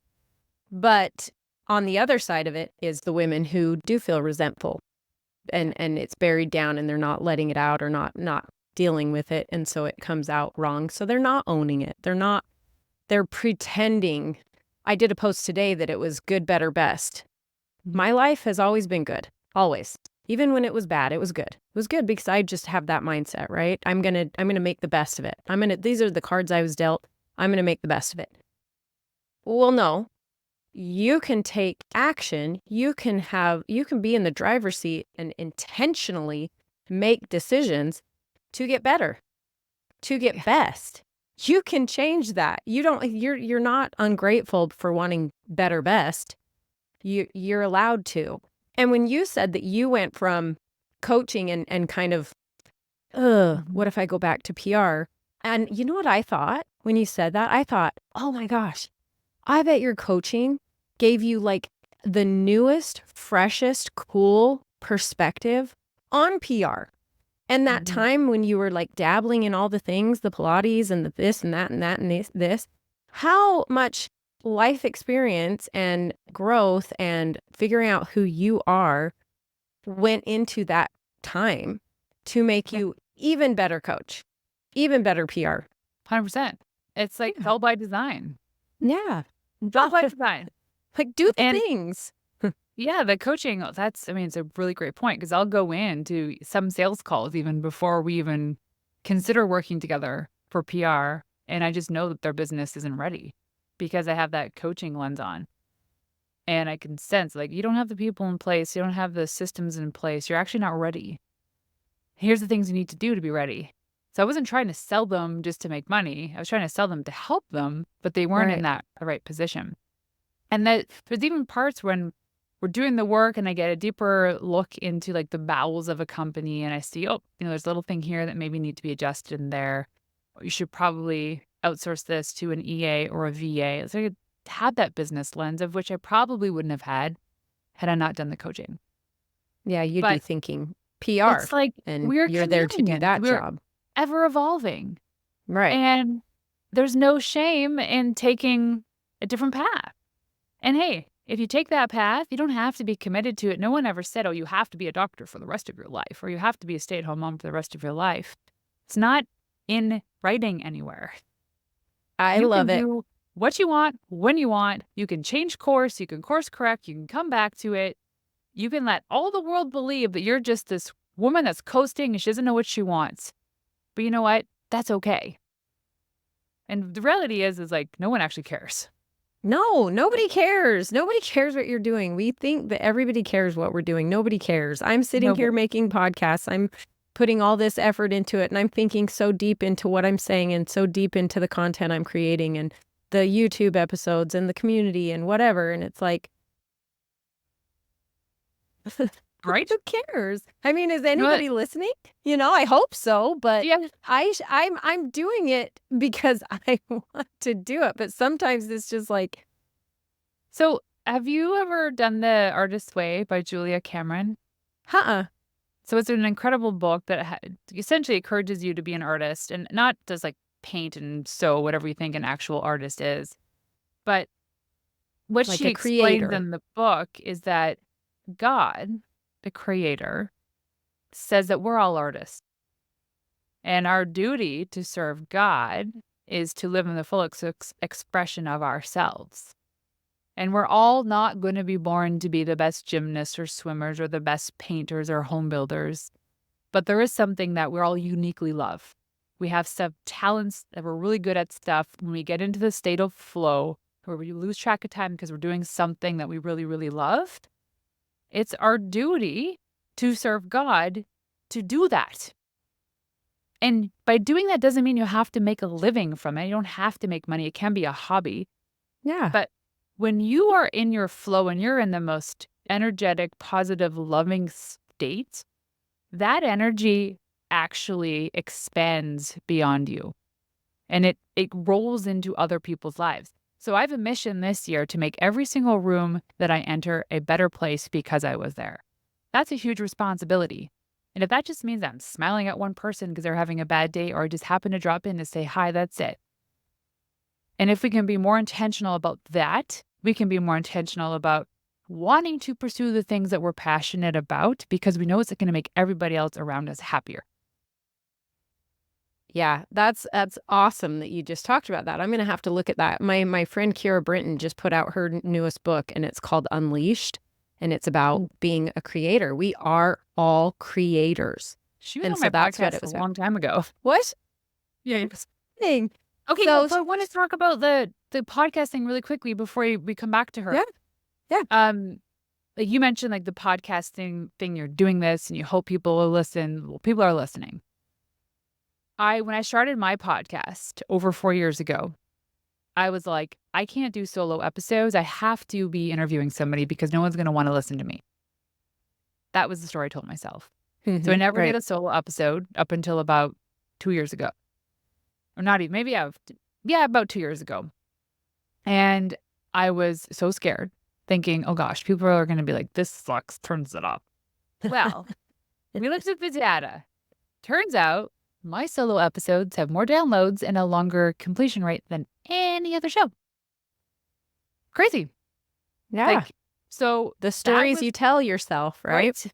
But on the other side of it is the women who do feel resentful Yeah. and it's buried down and they're not letting it out or not dealing with it. And so it comes out wrong. So they're not owning it. They're pretending. I did a post today that it was good, better, best. My life has always been good. Always. Even when it was bad, it was good. It was good because I just have that mindset, right? I'm gonna make the best of it. These are the cards I was dealt. I'm gonna make the best of it. Well, no. You can take action. You can be in the driver's seat and intentionally make decisions to get better, to get Yeah. best. You can change that. You're not ungrateful for wanting better best. You're allowed to. And when you said that you went from coaching and kind of, Mhm. what if I go back to PR? And you know what I thought when you said that? I thought, oh my gosh, I bet your coaching gave you like the newest, freshest, cool perspective on PR. And that Mhm. time when you were like dabbling in all the things, the Pilates and the this and that and that and this, how much life experience and growth and figuring out who you are went into that time to make Yeah. you even better coach, even better PR. 100%. It's like it's Yeah. all by design. Yeah. It's all by design. Like do the And things. yeah, the coaching, I mean, it's a really great point because I'll go into some sales calls even before we even consider working together for PR. And I just know that their business isn't ready because I have that coaching lens on. And I can sense like you don't have the people in place, you don't have the systems in place, you're actually not ready. Here's the things you need to do to be ready. So I wasn't trying to sell them just to make money. I was trying to sell them to help them, but they weren't in Right. that the right position. And that there's even parts when we're doing the work and I get a deeper look into like the bowels of a company and I see, oh, there's a little thing here that maybe need to be adjusted in there. You should probably outsource this to an EA or a VA. So I had that business lens of which I probably wouldn't have had I not done the coaching. Yeah, you'd be But thinking PR, it's like and we're you're there to do chameleons. that We're job. ever evolving. Right. And there's no shame in taking a different path. And hey, if you take that path, you don't have to be committed to it. No one ever said, oh, you have to be a doctor for the rest of your life, or you have to be a stay-at-home mom for the rest of your life. It's not in writing anywhere. I You love can it. do what you want, when you want. You can change course. You can course correct. You can come back to it. You can let all the world believe that you're just this woman that's coasting and she doesn't know what she wants. But you know what? That's okay. And the reality is like no one actually cares. No, nobody cares. Nobody cares what you're doing. We think that everybody cares what we're doing. Nobody cares. I'm sitting here Nobody. making podcasts. I'm putting all this effort into it, and I'm thinking so deep into what I'm saying and so deep into the content I'm creating and the YouTube episodes and the community and whatever. And it's like, Right? who cares? I mean, is You know what? anybody listening? I hope so, but Yeah. I'm doing it because I want to do it. But sometimes it's just like, So have you ever done The Artist's Way by Julia Cameron? uh-uh. So it's an incredible book that essentially encourages you to be an artist and not just like paint and sew, whatever you think an actual artist is. But what Like she a explains creator. in the book is that God, the creator, says that we're all artists. And our duty to serve God is to live in the full expression of ourselves. And we're all not going to be born to be the best gymnasts or swimmers or the best painters or home builders. But there is something that we're all uniquely love. We have some talents that we're really good at stuff. When we get into the state of flow where we lose track of time because we're doing something that we really, really love, it's our duty to serve God to do that. And by doing that doesn't mean you have to make a living from it. You don't have to make money. It can be a hobby. Yeah. But when you are in your flow and you're in the most energetic, positive, loving state, that energy actually expands beyond you. And it rolls into other people's lives. So I have a mission this year to make every single room that I enter a better place because I was there. That's a huge responsibility. And if that just means I'm smiling at one person because they're having a bad day or I just happen to drop in to say hi, that's it. And if we can be more intentional about that, we can be more intentional about wanting to pursue the things that we're passionate about because we know it's going to make everybody else around us happier. Yeah, that's awesome that you just talked about that. I'm gonna have to look at that. My friend Kira Brinton just put out her newest book, and it's called Unleashed, and it's about being a creator. We are all creators, She was and on so my that's what podcast it was a about. long time ago. What? Yeah. Thing. Okay, So so I want to talk about the podcast thing really quickly before we come back to her. yeah. Like you mentioned, like the podcasting thing, you're doing this and you hope people will listen. Well, people are listening. When I started my podcast over 4 years ago, I was like, I can't do solo episodes. I have to be interviewing somebody because no one's going to want to listen to me. That was the story I told myself. So I never did a solo episode up until about 2 years ago. Or not even, maybe about 2 years ago. And I was so scared, thinking, oh gosh, people are going to be like, this sucks, turns it off. Well, we looked at the data. Turns out my solo episodes have more downloads and a longer completion rate than any other show. Crazy. Yeah. Like, so the stories you tell yourself, right? It's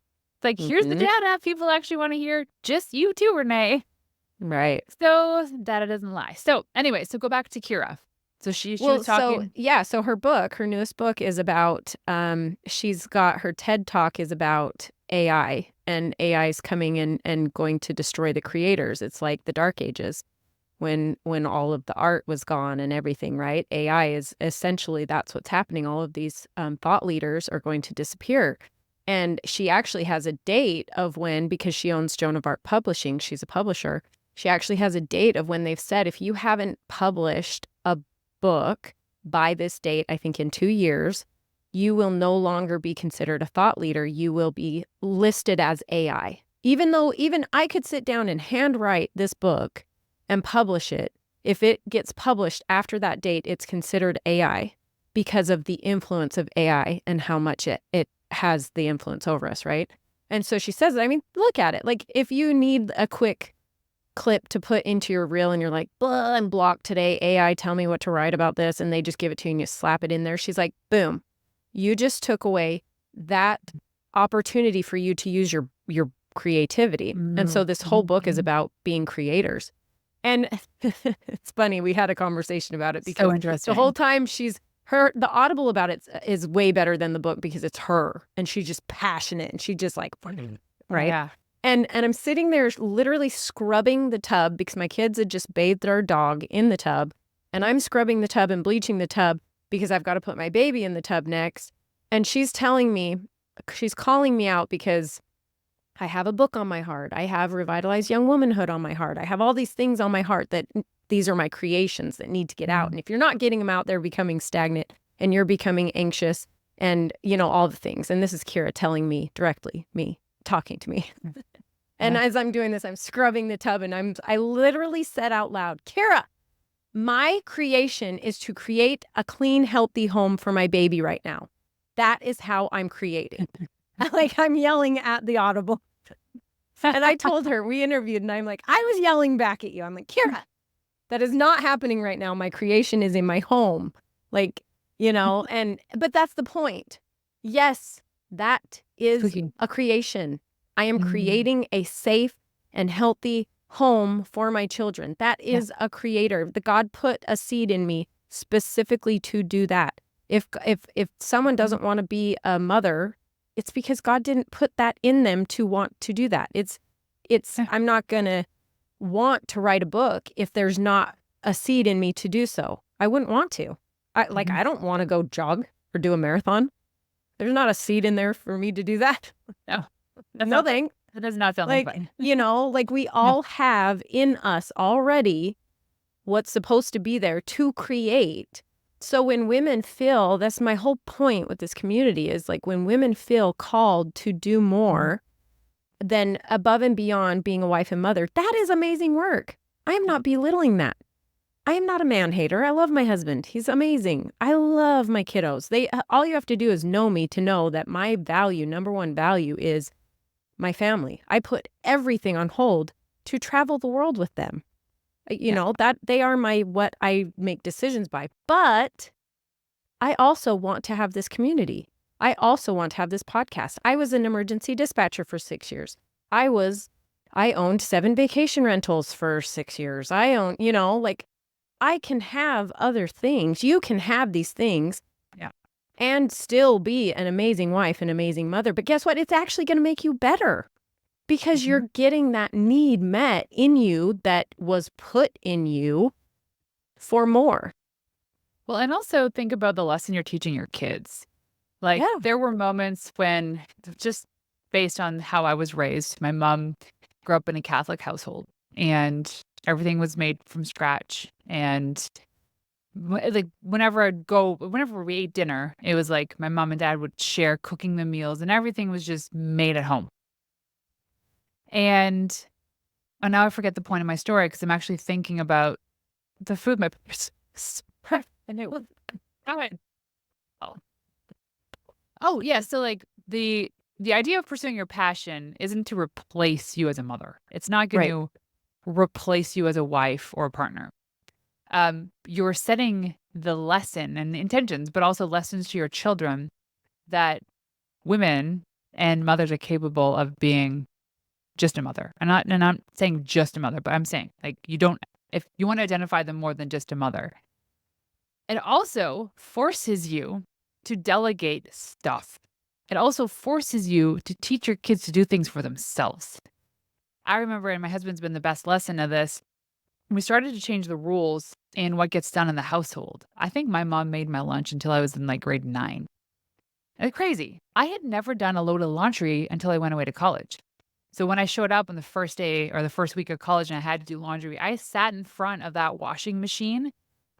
like, here's the data. People actually want to hear just you too, Renee. Right. So data doesn't lie. So anyway, so go back to Kira. So she was talking. So her book, her newest book is about, she's got her TED Talk is about AI, and AI is coming in and going to destroy the creators. It's like the Dark Ages when all of the art was gone and everything, right? AI is essentially, that's what's happening. All of these thought leaders are going to disappear. And she actually has a date of when, because she owns Joan of Arc Publishing, she's a publisher. She actually has a date of when they've said, if you haven't published a book by this date, I think in 2 years, you will no longer be considered a thought leader. You will be listed as AI. Even though even I could sit down and handwrite this book and publish it, if it gets published after that date, it's considered AI because of the influence of AI and how much it has the influence over us, right? And so she says, I mean, look at it. Like, if you need a quick clip to put into your reel and you're like, blah, I'm blocked today, AI, tell me what to write about this, and they just give it to you and you slap it in there. She's like, boom, you just took away that opportunity for you to use your creativity. And so this whole book is about being creators. And it's funny, we had a conversation about it because So interesting. the whole time the audible about it is way better than the book because it's her and she's just passionate and she just like, right? Yeah. And I'm sitting there literally scrubbing the tub because my kids had just bathed our dog in the tub, and I'm scrubbing the tub and bleaching the tub because I've got to put my baby in the tub next. And she's calling me out because I have a book on my heart. I have Revitalized Young Womanhood on my heart. I have all these things on my heart that these are my creations that need to get out. And if you're not getting them out, they're becoming stagnant and you're becoming anxious and, all the things. And this is Kira telling me directly, me talking to me. And as I'm doing this, I'm scrubbing the tub and I literally said out loud, Kira, my creation is to create a clean, healthy home for my baby right now. That is how I'm creating. Like, I'm yelling at the audible. And I told her, we interviewed, and I'm like, I was yelling back at you. I'm like, Kira, that is not happening right now. My creation is in my home. Like, but that's the point. Yes, that is a creation. I am creating a safe and healthy home for my children. That is a creator. The God put a seed in me specifically to do that. If someone doesn't want to be a mother, it's because God didn't put that in them to want to do that. I'm not going to want to write a book if there's not a seed in me to do so. I wouldn't want to. I don't want to go jog or do a marathon. There's not a seed in there for me to do that. No. Nothing. That does not sound like fun. Like we all have in us already what's supposed to be there to create. So when women feel, that's my whole point with this community, is like when women feel called to do more than above and beyond being a wife and mother, that is amazing work. I am not belittling that. I am not a man hater. I love my husband. He's amazing. I love my kiddos. All you have to do is know me to know that my value, number one value, is my family. I put everything on hold to travel the world with them. That they are what I make decisions by. But I also want to have this community. I also want to have this podcast. I was an emergency dispatcher for 6 years. I owned 7 vacation rentals for 6 years. I can have other things. You can have these things. Yeah. And still be an amazing wife, an amazing mother. But guess what? It's actually going to make you better because you're getting that need met in you that was put in you for more. Well, and also think about the lesson you're teaching your kids. Like, there were moments when, just based on how I was raised, my mom grew up in a Catholic household and everything was made from scratch. And like whenever we ate dinner, it was like my mom and dad would share cooking the meals and everything was just made at home. And now I forget the point of my story because I'm actually thinking about the food my and it was oh yeah, so like the idea of pursuing your passion isn't to replace you as a mother. It's not going to replace you as a wife or a partner. You're setting the lesson and the intentions, but also lessons to your children that women and mothers are capable of being just a mother. And I'm saying just a mother, but I'm saying like if you want to identify them more than just a mother. It also forces you to delegate stuff. It also forces you to teach your kids to do things for themselves. I remember, and my husband's been the best lesson of this, we started to change the rules in what gets done in the household. I think my mom made my lunch until I was in like grade 9. Crazy. I had never done a load of laundry until I went away to college. So when I showed up on the first day or the first week of college and I had to do laundry, I sat in front of that washing machine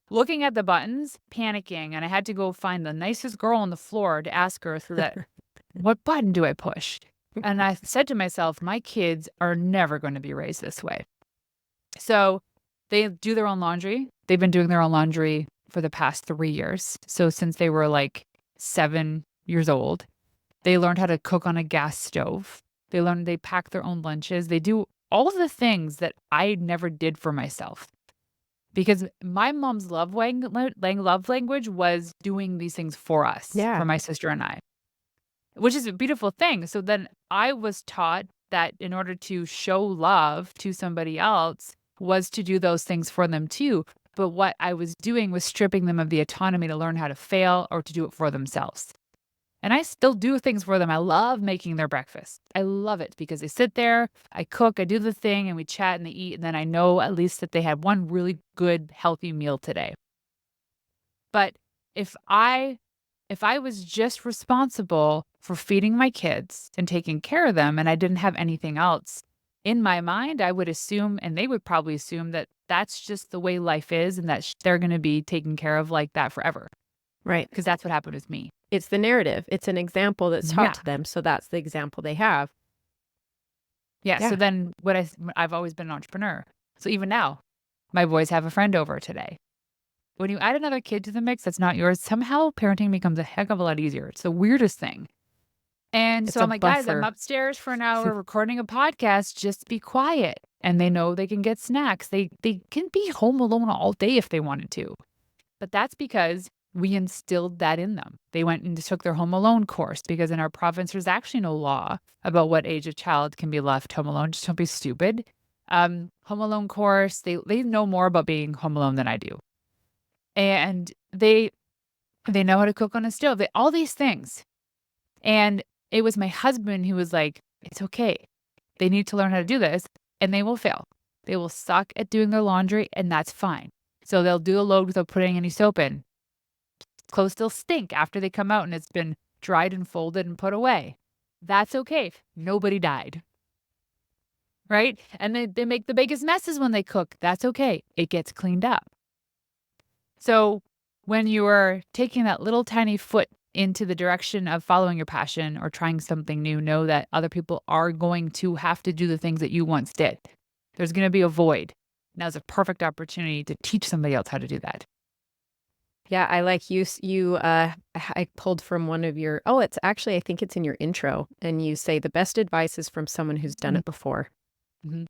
looking at the buttons, panicking, and I had to go find the nicest girl on the floor to ask her through that, what button do I push? And I said to myself, my kids are never going to be raised this way. So they do their own laundry. They've been doing their own laundry for the past 3 years. So since they were like 7 years old, they learned how to cook on a gas stove. They pack their own lunches. They do all of the things that I never did for myself. Because my mom's love language was doing these things for us, Yeah. for my sister and I, which is a beautiful thing. So then I was taught that in order to show love to somebody else was to do those things for them too. But what I was doing was stripping them of the autonomy to learn how to fail or to do it for themselves. And I still do things for them. I love making their breakfast. I love it because they sit there, I cook, I do the thing, and we chat and they eat. And then I know at least that they had one really good, healthy meal today. But if I was just responsible for feeding my kids and taking care of them and I didn't have anything else, in my mind, I would assume, and they would probably assume that that's just the way life is and that they're going to be taken care of like that forever. Right. Because that's what happened with me. It's the narrative. It's an example that's taught Yeah. to them. So that's the example they have. Yeah. So then I've always been an entrepreneur. So even now, my boys have a friend over today. When you add another kid to the mix that's not yours, somehow parenting becomes a heck of a lot easier. It's the weirdest thing. And It's so a I'm like, guys, I'm buffer. upstairs for an hour recording a podcast. Just be quiet. And they know they can get snacks. They can be home alone all day if they wanted to. But that's because we instilled that in them. They went and took their home alone course because in our province, there's actually no law about what age a child can be left home alone. Just don't be stupid. Home alone course, they know more about being home alone than I do. And they know how to cook on a stove. All these things. And it was my husband who was like, it's okay. They need to learn how to do this and they will fail. They will suck at doing their laundry and that's fine. So they'll do a load without putting any soap in. Clothes still stink after they come out and it's been dried and folded and put away. That's okay. Nobody died. Right? And they make the biggest messes when they cook. That's okay. It gets cleaned up. So when you are taking that little tiny foot into the direction of following your passion or trying something new, know that other people are going to have to do the things that you once did. There's going to be a void. Now's a perfect opportunity to teach somebody else how to do that. Yeah, I like you. I pulled from one of your. Oh, it's actually I think it's in your intro, and you say the best advice is from someone who's done it before. Mm-hmm.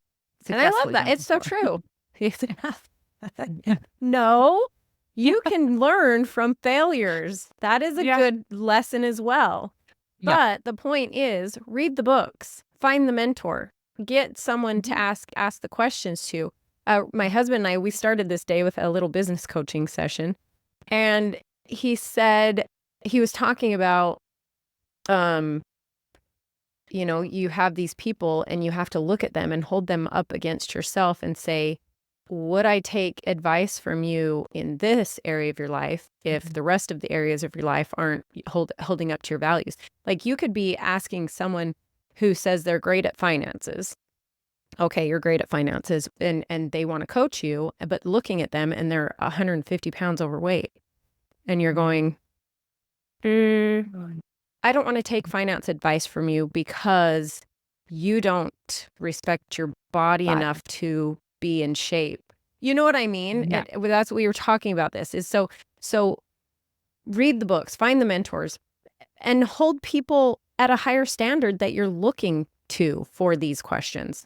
And I love that. It's so true. No, you can learn from failures. That is a good lesson as well. But the point is, read the books, find the mentor, get someone to ask the questions to. My husband and I, we started this day with a little business coaching session. And he said, he was talking about, you have these people and you have to look at them and hold them up against yourself and say, would I take advice from you in this area of your life if the rest of the areas of your life aren't holding up to your values? Like you could be asking someone who says they're great at finances. Okay, you're great at finances and they want to coach you, but looking at them and they're 150 pounds overweight and you're going, I don't want to take finance advice from you because you don't respect your body enough to be in shape. You know what I mean? Yeah. That's what we were talking about this is so read the books, find the mentors and hold people at a higher standard that you're looking to for these questions.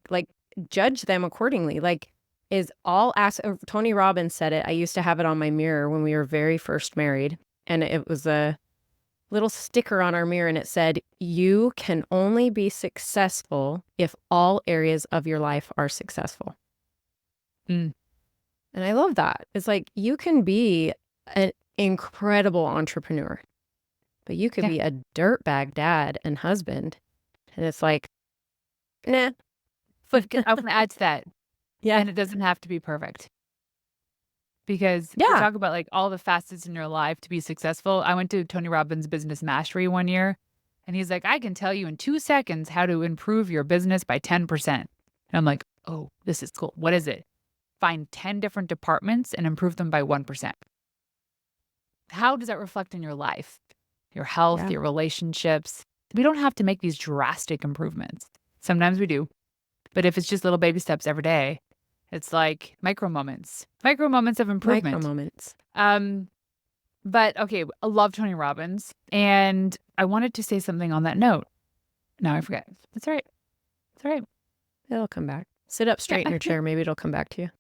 Like judge them accordingly. Like Tony Robbins said it. I used to have it on my mirror when we were very first married. And it was a little sticker on our mirror and it said, you can only be successful if all areas of your life are successful. And I love that. It's like you can be an incredible entrepreneur, but you could be a dirtbag dad and husband. And it's like, nah. But I'm going to add to that. Yeah. And it doesn't have to be perfect. because we Yeah. talk about like all the facets in your life to be successful. I went to Tony Robbins' Business Mastery one year, and he's like, I can tell you in 2 seconds how to improve your business by 10%. And I'm like, oh, this is cool. What is it? Find 10 different departments and improve them by 1%. How does that reflect in your life, your health, Yeah. your relationships? We don't have to make these drastic improvements. Sometimes we do. But if it's just little baby steps every day, it's like micro moments of Micro improvement. moments. But okay, I love Tony Robbins, and I wanted to say something on that note. Now I forget. That's all right. It's all right. It'll come back. Sit up straight in your chair. Maybe it'll come back to you.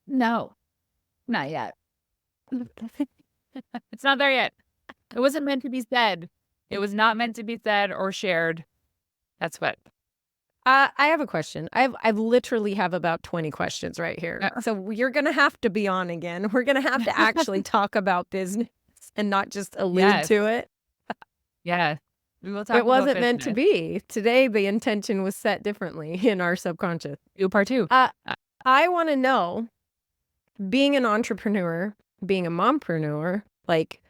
No, not yet. It's not there yet. It wasn't meant to be said. It was not meant to be said or shared. That's what. I have a question. I literally have about 20 questions right here. So you're going to have to be on again. We're going to have to actually talk about business and not just allude to it. Yeah. We will talk It about wasn't meant to business. be. Today, the intention was set differently in our subconscious. Part two. I want to know, being an entrepreneur, being a mompreneur, like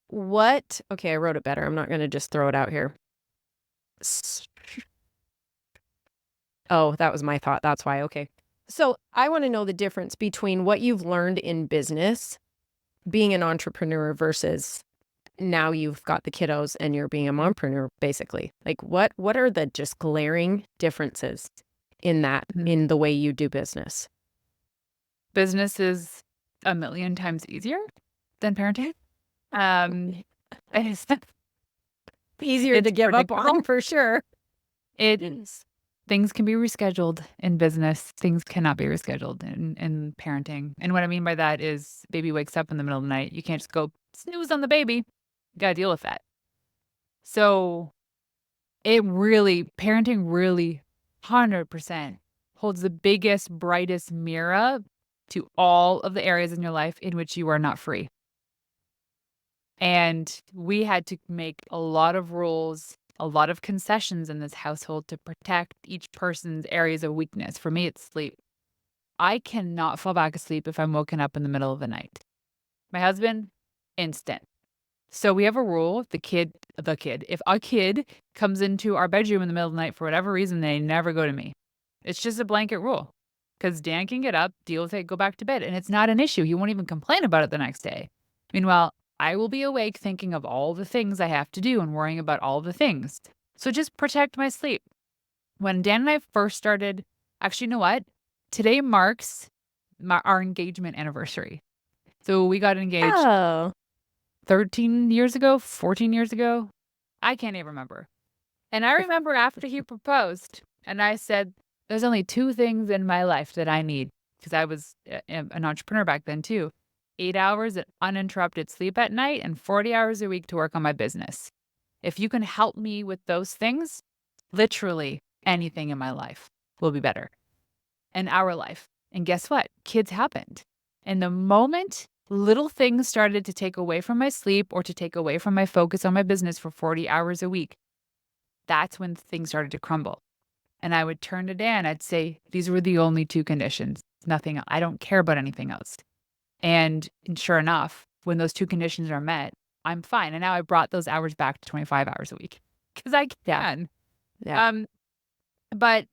what, okay, I wrote it better. I'm not going to just throw it out here. Oh, that was my thought. That's why. Okay. So I want to know the difference between what you've learned in business, being an entrepreneur, versus now you've got the kiddos and you're being a mompreneur, basically. Like what are the just glaring differences in that, in the way you do business? Business is a million times easier than parenting. It's easier to give up on, for sure. It is. Things can be rescheduled in business. Things cannot be rescheduled in parenting. And what I mean by that is baby wakes up in the middle of the night. You can't just go snooze on the baby. You got to deal with that. So parenting really 100% holds the biggest, brightest mirror to all of the areas in your life in which you are not free. And we had to make a lot of rules, a lot of concessions in this household to protect each person's areas of weakness. For me, it's sleep. I cannot fall back asleep if I'm woken up in the middle of the night. My husband, instant. So we have a rule, if a kid comes into our bedroom in the middle of the night for whatever reason, they never go to me. It's just a blanket rule. Because Dan can get up, deal with it, go back to bed. And it's not an issue. He won't even complain about it the next day. Meanwhile, I will be awake thinking of all the things I have to do and worrying about all the things. So just protect my sleep. When Dan and I first started, actually, you know what? Today marks our engagement anniversary. So we got engaged 13 years ago, 14 years ago. I can't even remember. And I remember after he proposed, and I said, there's only two things in my life that I need, because I was an entrepreneur back then too. 8 hours of uninterrupted sleep at night and 40 hours a week to work on my business. If you can help me with those things, literally anything in my life will be better. And our life. And guess what? Kids happened. And the moment little things started to take away from my sleep or to take away from my focus on my business for 40 hours a week, that's when things started to crumble. And I would turn to Dan, I'd say, these were the only two conditions, nothing else. I don't care about anything else. And sure enough, when those two conditions are met, I'm fine. And now I brought those hours back to 25 hours a week because I can. Yeah. But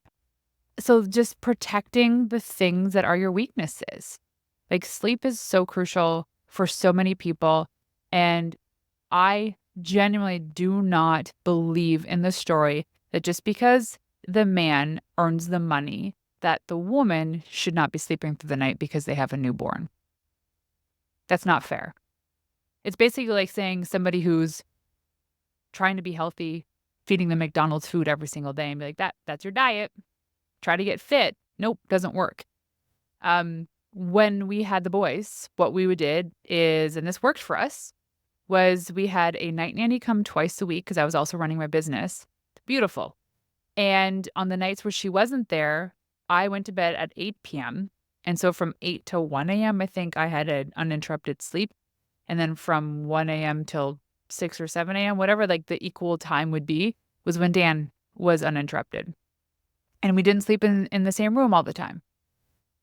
so just protecting the things that are your weaknesses. Like sleep is so crucial for so many people. And I genuinely do not believe in the story that just because the man earns the money, that the woman should not be sleeping through the night because they have a newborn. That's not fair. It's basically like saying somebody who's trying to be healthy, feeding them McDonald's food every single day and be like, that's your diet. Try to get fit. Nope, doesn't work. When we had the boys, what we did is, and this worked for us, was we had a night nanny come twice a week because I was also running my business. Beautiful. And on the nights where she wasn't there, I went to bed at 8 p.m. And so from 8 to 1 a.m., I think I had an uninterrupted sleep. And then from 1 a.m. till 6 or 7 a.m., whatever like the equal time would be, was when Dan was uninterrupted. And we didn't sleep in the same room all the time.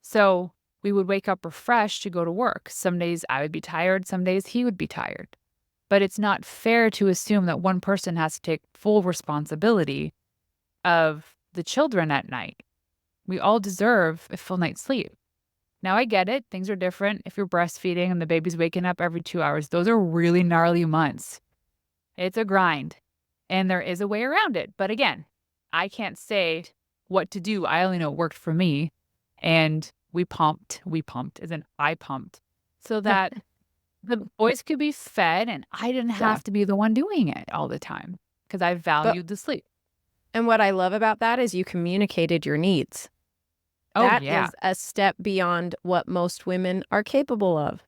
So we would wake up refreshed to go to work. Some days I would be tired, some days he would be tired. But it's not fair to assume that one person has to take full responsibility of the children at night. We all deserve a full night's sleep. Now, I get it. Things are different. If you're breastfeeding and the baby's waking up every 2 hours, those are really gnarly months. It's a grind, and there is a way around it. But again, I can't say what to do. I only know it worked for me. And we pumped, as in I pumped, so that the boys could be fed and I didn't have to be the one doing it all the time because I valued the sleep. And what I love about that is you communicated your needs. That is a step beyond what most women are capable of.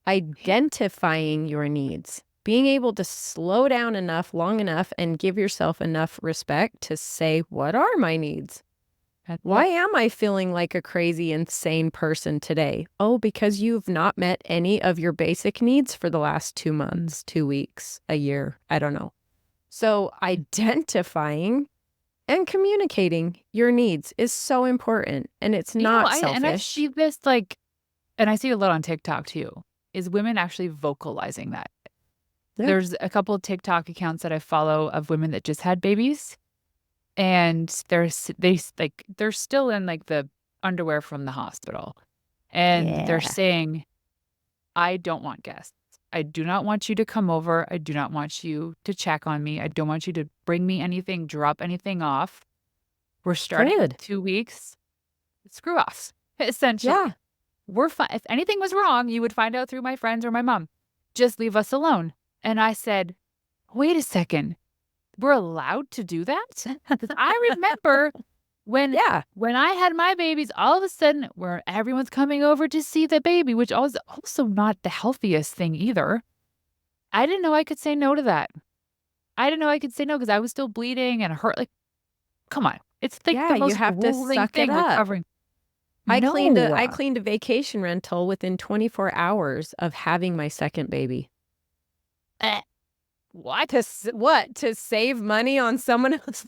Identifying your needs, being able to slow down enough, long enough, and give yourself enough respect to say, what are my needs? Why am I feeling like a crazy, insane person today? Oh, because you've not met any of your basic needs for the last 2 months, 2 weeks, a year. I don't know. So identifying and communicating your needs is so important, and it's not selfish. And I see this and I see a lot on TikTok too, is women actually vocalizing that. Yeah. There's a couple of TikTok accounts that I follow of women that just had babies, and they're still in the underwear from the hospital, and they're saying, "I don't want guests. I do not want you to come over. I do not want you to check on me. I don't want you to bring me anything, drop anything off. We're starting in 2 weeks. Screw off." Essentially. Yeah. We're fine. If anything was wrong, you would find out through my friends or my mom. Just leave us alone. And I said, wait a second. We're allowed to do that? I remember when I had my babies, all of a sudden, where everyone's coming over to see the baby, which was also not the healthiest thing either. I didn't know I could say no to that. I didn't know I could say no because I was still bleeding and hurt. Come on. It's the most you have to suck it up. Recovering. I cleaned a vacation rental within 24 hours of having my second baby. What? To save money on someone else?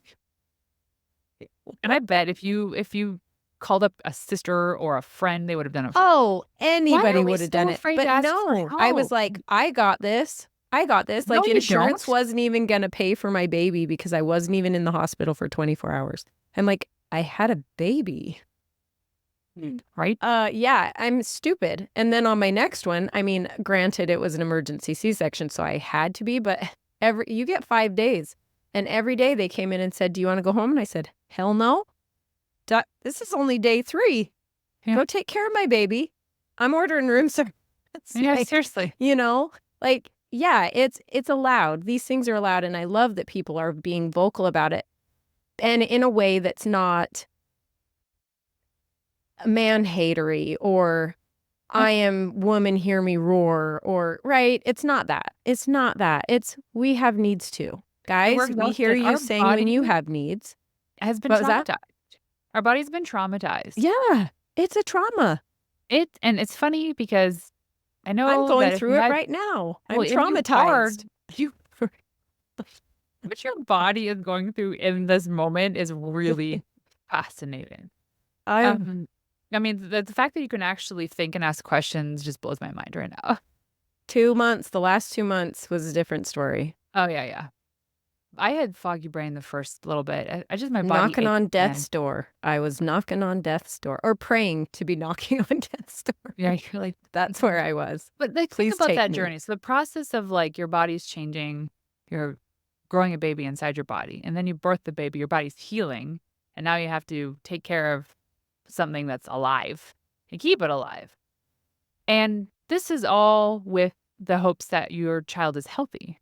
And I bet if you called up a sister or a friend, they would have done it. Anybody would have done it. But no, I was like, I got this. Like, insurance wasn't even going to pay for my baby because I wasn't even in the hospital for 24 hours. I'm like, I had a baby. Right? Yeah, I'm stupid. And then on my next one, I mean, granted, it was an emergency C-section, so I had to be, but you get 5 days. And every day they came in and said, do you want to go home? And I said, hell no. This is only day 3. Yeah. Go take care of my baby. I'm ordering room service. Yeah, seriously. Yeah, it's allowed. These things are allowed. And I love that people are being vocal about it. And in a way that's not man-hatery or I am woman, hear me roar, or right. It's not that. It's not that. It's we have needs too. Guys, we hear you saying when you have needs. Has been traumatized. Our body's been traumatized. Yeah, it's a trauma. And it's funny because I know I'm going through it right now. I'm traumatized. What your body is going through in this moment is really fascinating. I mean, the fact that you can actually think and ask questions just blows my mind right now. 2 months, the last 2 months was a different story. Oh, yeah. I had foggy brain the first little bit. I just, my body knocking on death's door. I was knocking on death's door or praying to be knocking on death's door. Yeah, you're like, that's where I was. But think about that journey. So the process of your body's changing, you're growing a baby inside your body, and then you birth the baby, your body's healing, and now you have to take care of something that's alive and keep it alive. And this is all with the hopes that your child is healthy.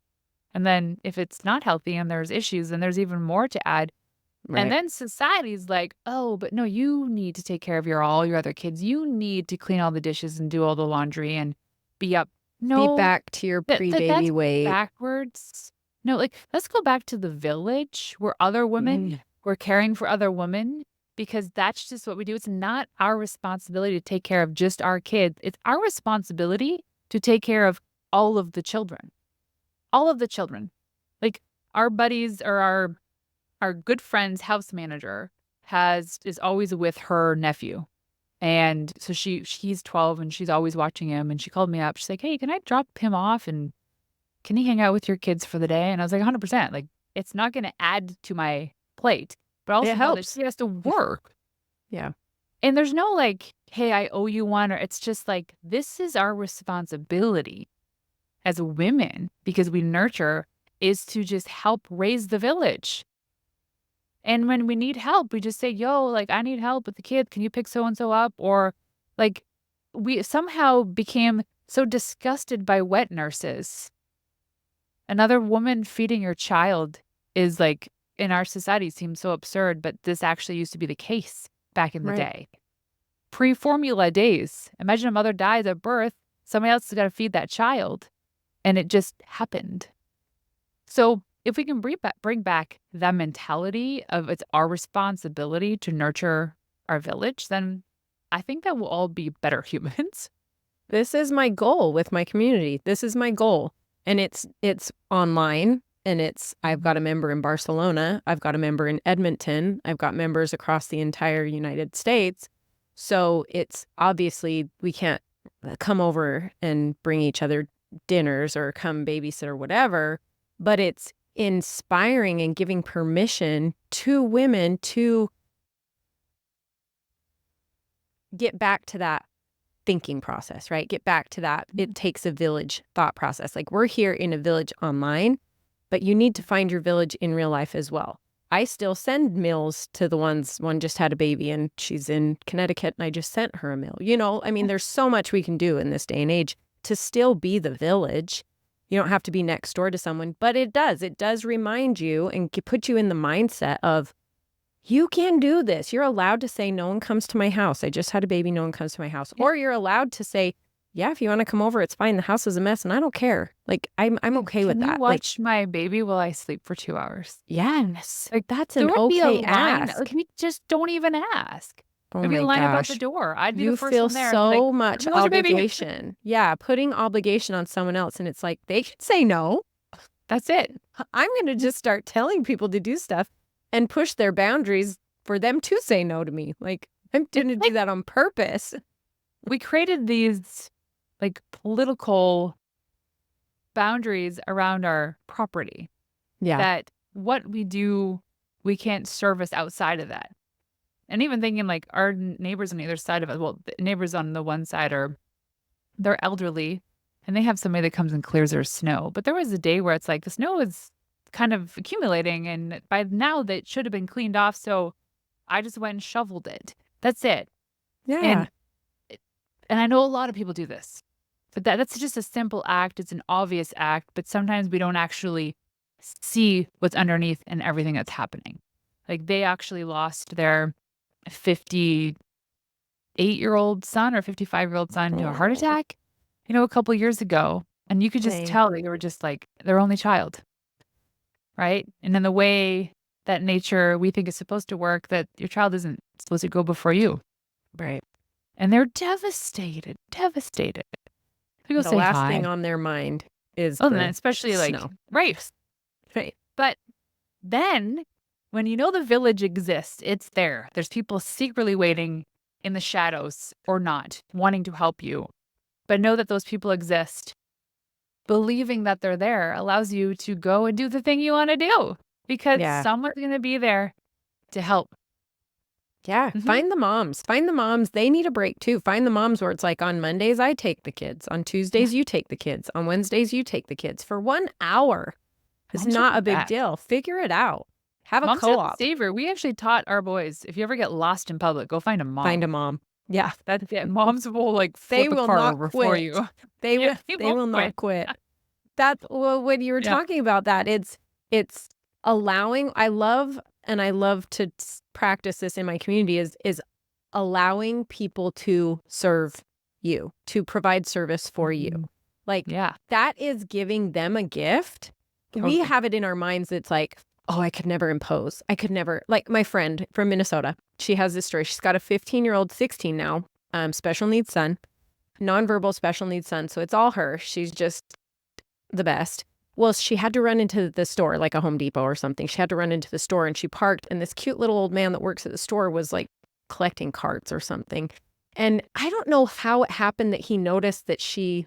And then if it's not healthy and there's issues, then there's even more to add. Right. And then society's like, oh, but no, you need to take care of all your other kids. You need to clean all the dishes and do all the laundry and be up. No, be back to your pre-baby weight. Backwards. No, let's go back to the village where other women were caring for other women. Because that's just what we do. It's not our responsibility to take care of just our kids. It's our responsibility to take care of all of the children. All of the children. Our buddies or our good friend's house manager is always with her nephew. And so he's 12 and she's always watching him. And she called me up. She's like, hey, can I drop him off? And can he hang out with your kids for the day? And I was like, 100%. Like, it's not going to add to my plate, but also It know that helps. she has to work. Yeah. And there's no like, hey, I owe you one, or it's just like, this is our responsibility as women, because we nurture, is to just help raise the village. And when we need help, we just say, yo, like, I need help with the kid. Can you pick so-and-so up? Or like, we somehow became so disgusted by wet nurses. Another woman feeding your child is like, in our society, seems so absurd, but this actually used to be the case back in the Right. day. Pre-formula days. Imagine a mother dies at birth. Somebody else has got to feed that child. And it just happened. So if we can bring back that mentality of it's our responsibility to nurture our village, then I think that we'll all be better humans. This is my goal with my community. This is my goal. And it's online, and I've got a member in Barcelona. I've got a member in Edmonton. I've got members across the entire United States. So it's obviously we can't come over and bring each other dinners or come babysit or whatever, but it's inspiring and giving permission to women to get back to that thinking process, right? Get back to that. It takes a village thought process. Like, we're here in a village online, but you need to find your village in real life as well. I still send meals to the one just had a baby and she's in Connecticut and I just sent her a meal. I mean, there's so much we can do in this day and age to still be the village. You don't have to be next door to someone, but it does remind you and put you in the mindset of, you can do this. You're allowed to say, no one comes to my house. I just had a baby. No one comes to my house. Or you're allowed to say, yeah, if you want to come over, it's fine. The house is a mess and I don't care. Like, I'm okay with Can you that. Like, watch my baby while I sleep for 2 hours? yes, Like, that's there an would be a okay line. ask. Like, we just don't even ask. Oh There'd be a my line about the gosh. door. I'd be You the first feel one there. I'd be like, so much "Come watch your baby." obligation. Yeah, putting obligation on someone else. And it's like, they can say no. That's it. I'm going to just start telling people to do stuff and push their boundaries for them to say no to me. Like, I'm going to do that on purpose. We created these like political boundaries around our property. Yeah. That what we do, we can't service outside of that. And even thinking like our neighbors on either side of it, well, the neighbors on the one side they're elderly and they have somebody that comes and clears their snow. But there was a day where it's like the snow is kind of accumulating and by now that should have been cleaned off. So I just went and shoveled it. That's it. Yeah. And I know a lot of people do this, but that's just a simple act. It's an obvious act, but sometimes we don't actually see what's underneath and everything that's happening. Like they actually lost their 58-year-old son or 55-year-old son to a heart attack, a couple years ago. And you could just Dang. tell that they were just like their only child. Right. And in the way that nature we think is supposed to work, that your child isn't supposed to go before you. Right. And they're devastated. People The say last hi. thing on their mind is Oh, and then especially like, snow. right. But then when you know the village exists, it's there. There's people secretly waiting in the shadows or not, wanting to help you. But know that those people exist. Believing that they're there allows you to go and do the thing you want to do because someone's going to be there to help. Yeah. Find the moms. They need a break too. Find the moms where it's like on Mondays, I take the kids. On Tuesdays, you take the kids. On Wednesdays, you take the kids for 1 hour. It's not a big deal. Figure it out. Have a co-op. Saver. We actually taught our boys, if you ever get lost in public, go find a mom. Find a mom. Yeah. That's it. Moms will like flip They will a car not over quit. for you. They will not quit. That's when you were talking about that, it's allowing, I love to practice this in my community is allowing people to serve you, to provide service for you. Like, that is giving them a gift. We have it in our minds. It's like, oh, I could never impose. I could never, like my friend from Minnesota, she has this story. She's got a 15-year-old, 16 now, special needs son, nonverbal special needs son. So it's all her. She's just the best. Well, she had to run into the store, like a Home Depot or something. She had to run into the store and she parked and this cute little old man that works at the store was like collecting carts or something. And I don't know how it happened that he noticed that she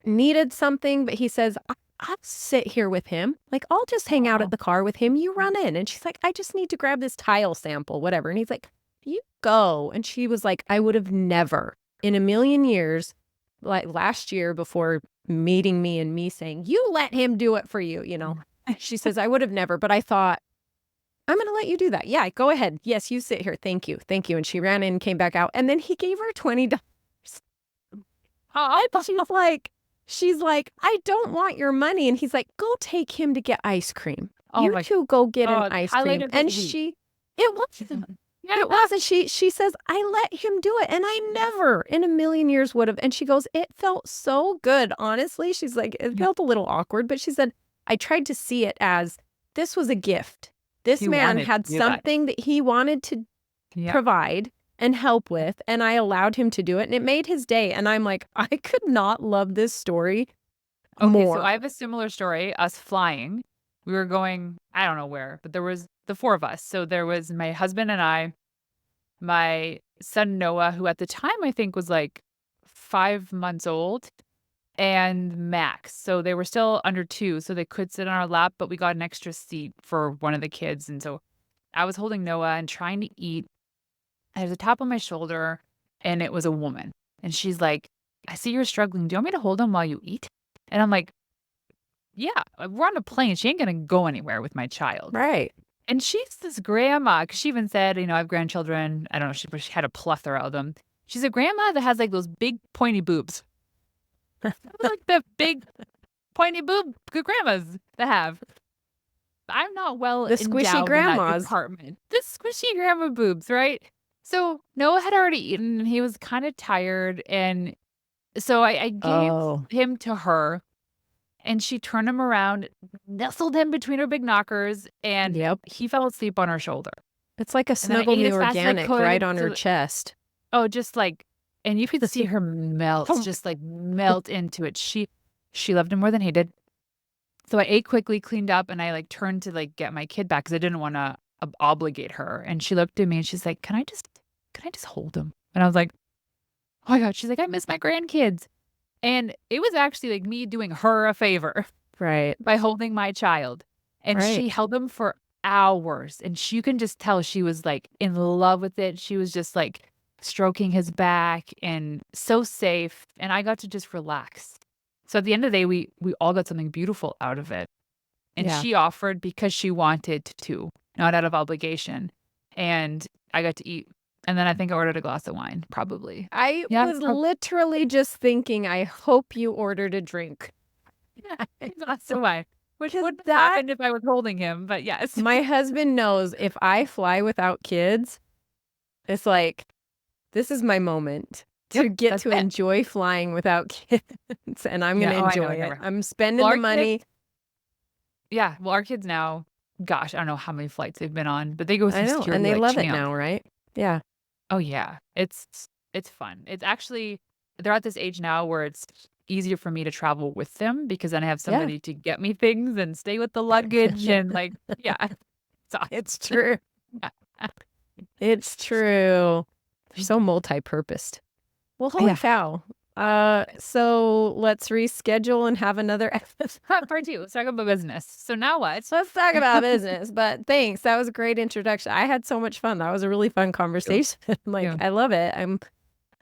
needed something, but he says, I'll sit here with him. Like, I'll just hang out at Oh. the car with him. You run in. And she's like, I just need to grab this tile sample, whatever. And he's like, you go. And she was like, I would have never in a million years, like last year before meeting me and me saying, you let him do it for you, you know. She says, I would have never, but I thought, I'm going to let you do that. Yeah, go ahead. Yes, you sit here. Thank you. Thank you. And she ran in and came back out. And then he gave her $20. Oh, She's like, I don't want your money. And he's like, go take him to get ice cream. oh You my two go get an God. ice Highlight cream. of the And week. it wasn't. Yeah. It wasn't. She says, I let him do it. And I never in a million years would have. And she goes, it felt so good. Honestly, she's like, it felt a little awkward. But she said, I tried to see it as this was a gift. This He man wanted to had do that. something that he wanted to Yeah. provide and help with, and I allowed him to do it, and it made his day. And I'm like, I could not love this story Okay, more. so I have a similar story. Us flying. We were going, I don't know where, but there was the four of us. So there was my husband and I, my son Noah, who at the time I think was like 5 months old, and Max. So they were still under 2, so they could sit on our lap, but we got an extra seat for one of the kids. And so I was holding Noah and trying to eat. I had the top of my shoulder, and it was a woman. And she's like, I see you're struggling. Do you want me to hold him while you eat? And I'm like, yeah, we're on a plane. She ain't going to go anywhere with my child. Right. And she's this grandma, 'cause she even said, I have grandchildren. I don't know, she had a plethora of them. She's a grandma that has like those big pointy boobs. Like the big pointy boob grandmas that have. I'm not well The squishy endowed in that grandmas. department. The squishy grandma boobs, right? So Noah had already eaten and he was kind of tired. And so I gave him to her. And she turned him around, nestled him between her big knockers, and Yep. he fell asleep on her shoulder. It's like a And then I Snuggle ate Me as fast as I Organic could right on her so chest. oh, just like and you could see her melt, just like melt into it. She loved him more than he did. So I ate quickly, cleaned up, and I like turned to like get my kid back because I didn't want to obligate her. And she looked at me and she's like, can I just hold him? And I was like, oh my God. She's like, I miss my grandkids. And it was actually like me doing her a favor Right. by holding my child. And Right. she held him for hours. And you can just tell she was like in love with it. She was just like stroking his back and so safe. And I got to just relax. So at the end of the day, we all got something beautiful out of it. And Yeah. she offered because she wanted to, not out of obligation. And I got to eat. And then I think I ordered a glass of wine, probably. I was literally just thinking, I hope you ordered a drink. Yeah, a glass of wine. Which 'Cause wouldn't have happened if I was holding him, but yes. My husband knows if I fly without kids, it's like, this is my moment to get that's to it. enjoy flying without kids. And I'm going to enjoy it. I'm spending Well, the our money. Yeah, well, our kids now, gosh, I don't know how many flights they've been on, but they go I through know, security and they like love it champs. now, right? Yeah. Oh, yeah. It's fun. It's actually they're at this age now where it's easier for me to travel with them because then I have somebody to get me things and stay with the luggage and like, yeah. It's awesome. It's true. It's true. They're so multi-purposed. Well, holy cow. So let's reschedule and have another episode. Part 2. Let's talk about business. So now what? Let's talk about business. But thanks. That was a great introduction. I had so much fun. That was a really fun conversation. I love it.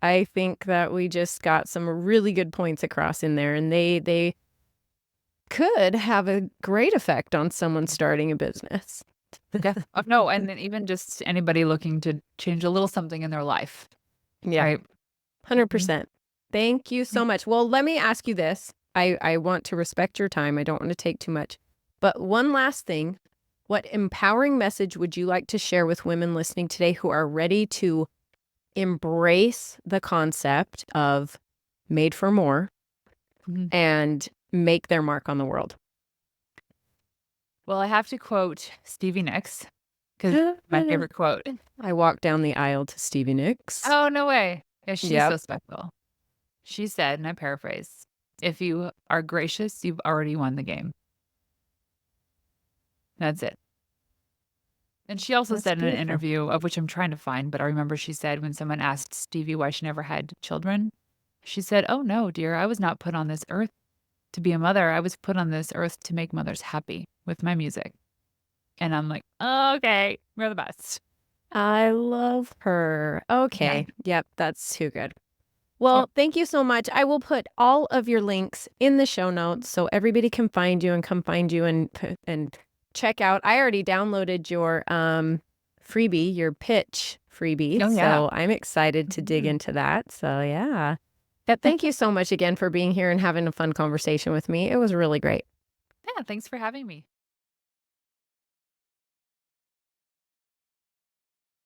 I think that we just got some really good points across in there, and they could have a great effect on someone starting a business. Yeah. No, and then even just anybody looking to change a little something in their life. Yeah. Right. 100%. Thank you so much. Well, let me ask you this. I want to respect your time. I don't want to take too much. But one last thing. What empowering message would you like to share with women listening today who are ready to embrace the concept of made for more and make their mark on the world? Well, I have to quote Stevie Nicks because my favorite quote. I walked down the aisle to Stevie Nicks. Oh, no way. Yeah, she's so special. She said, and I paraphrase, if you are gracious, you've already won the game. That's it. And she also That's said in an beautiful. interview, of which I'm trying to find, but I remember she said when someone asked Stevie why she never had children, she said, "Oh, no, dear. I was not put on this earth to be a mother. I was put on this earth to make mothers happy with my music." And I'm like, "Oh, okay, we're the best." I love her. Yeah. Okay. Yep, that's too good. Yep. Well, thank you so much. I will put all of your links in the show notes so everybody can find you and come find you and check out. I already downloaded your freebie, your pitch freebie, Oh, yeah. so I'm excited to dig Mhm. into that. So, yeah. Yep, thank you so much again for being here and having a fun conversation with me. It was really great. Yeah, thanks for having me.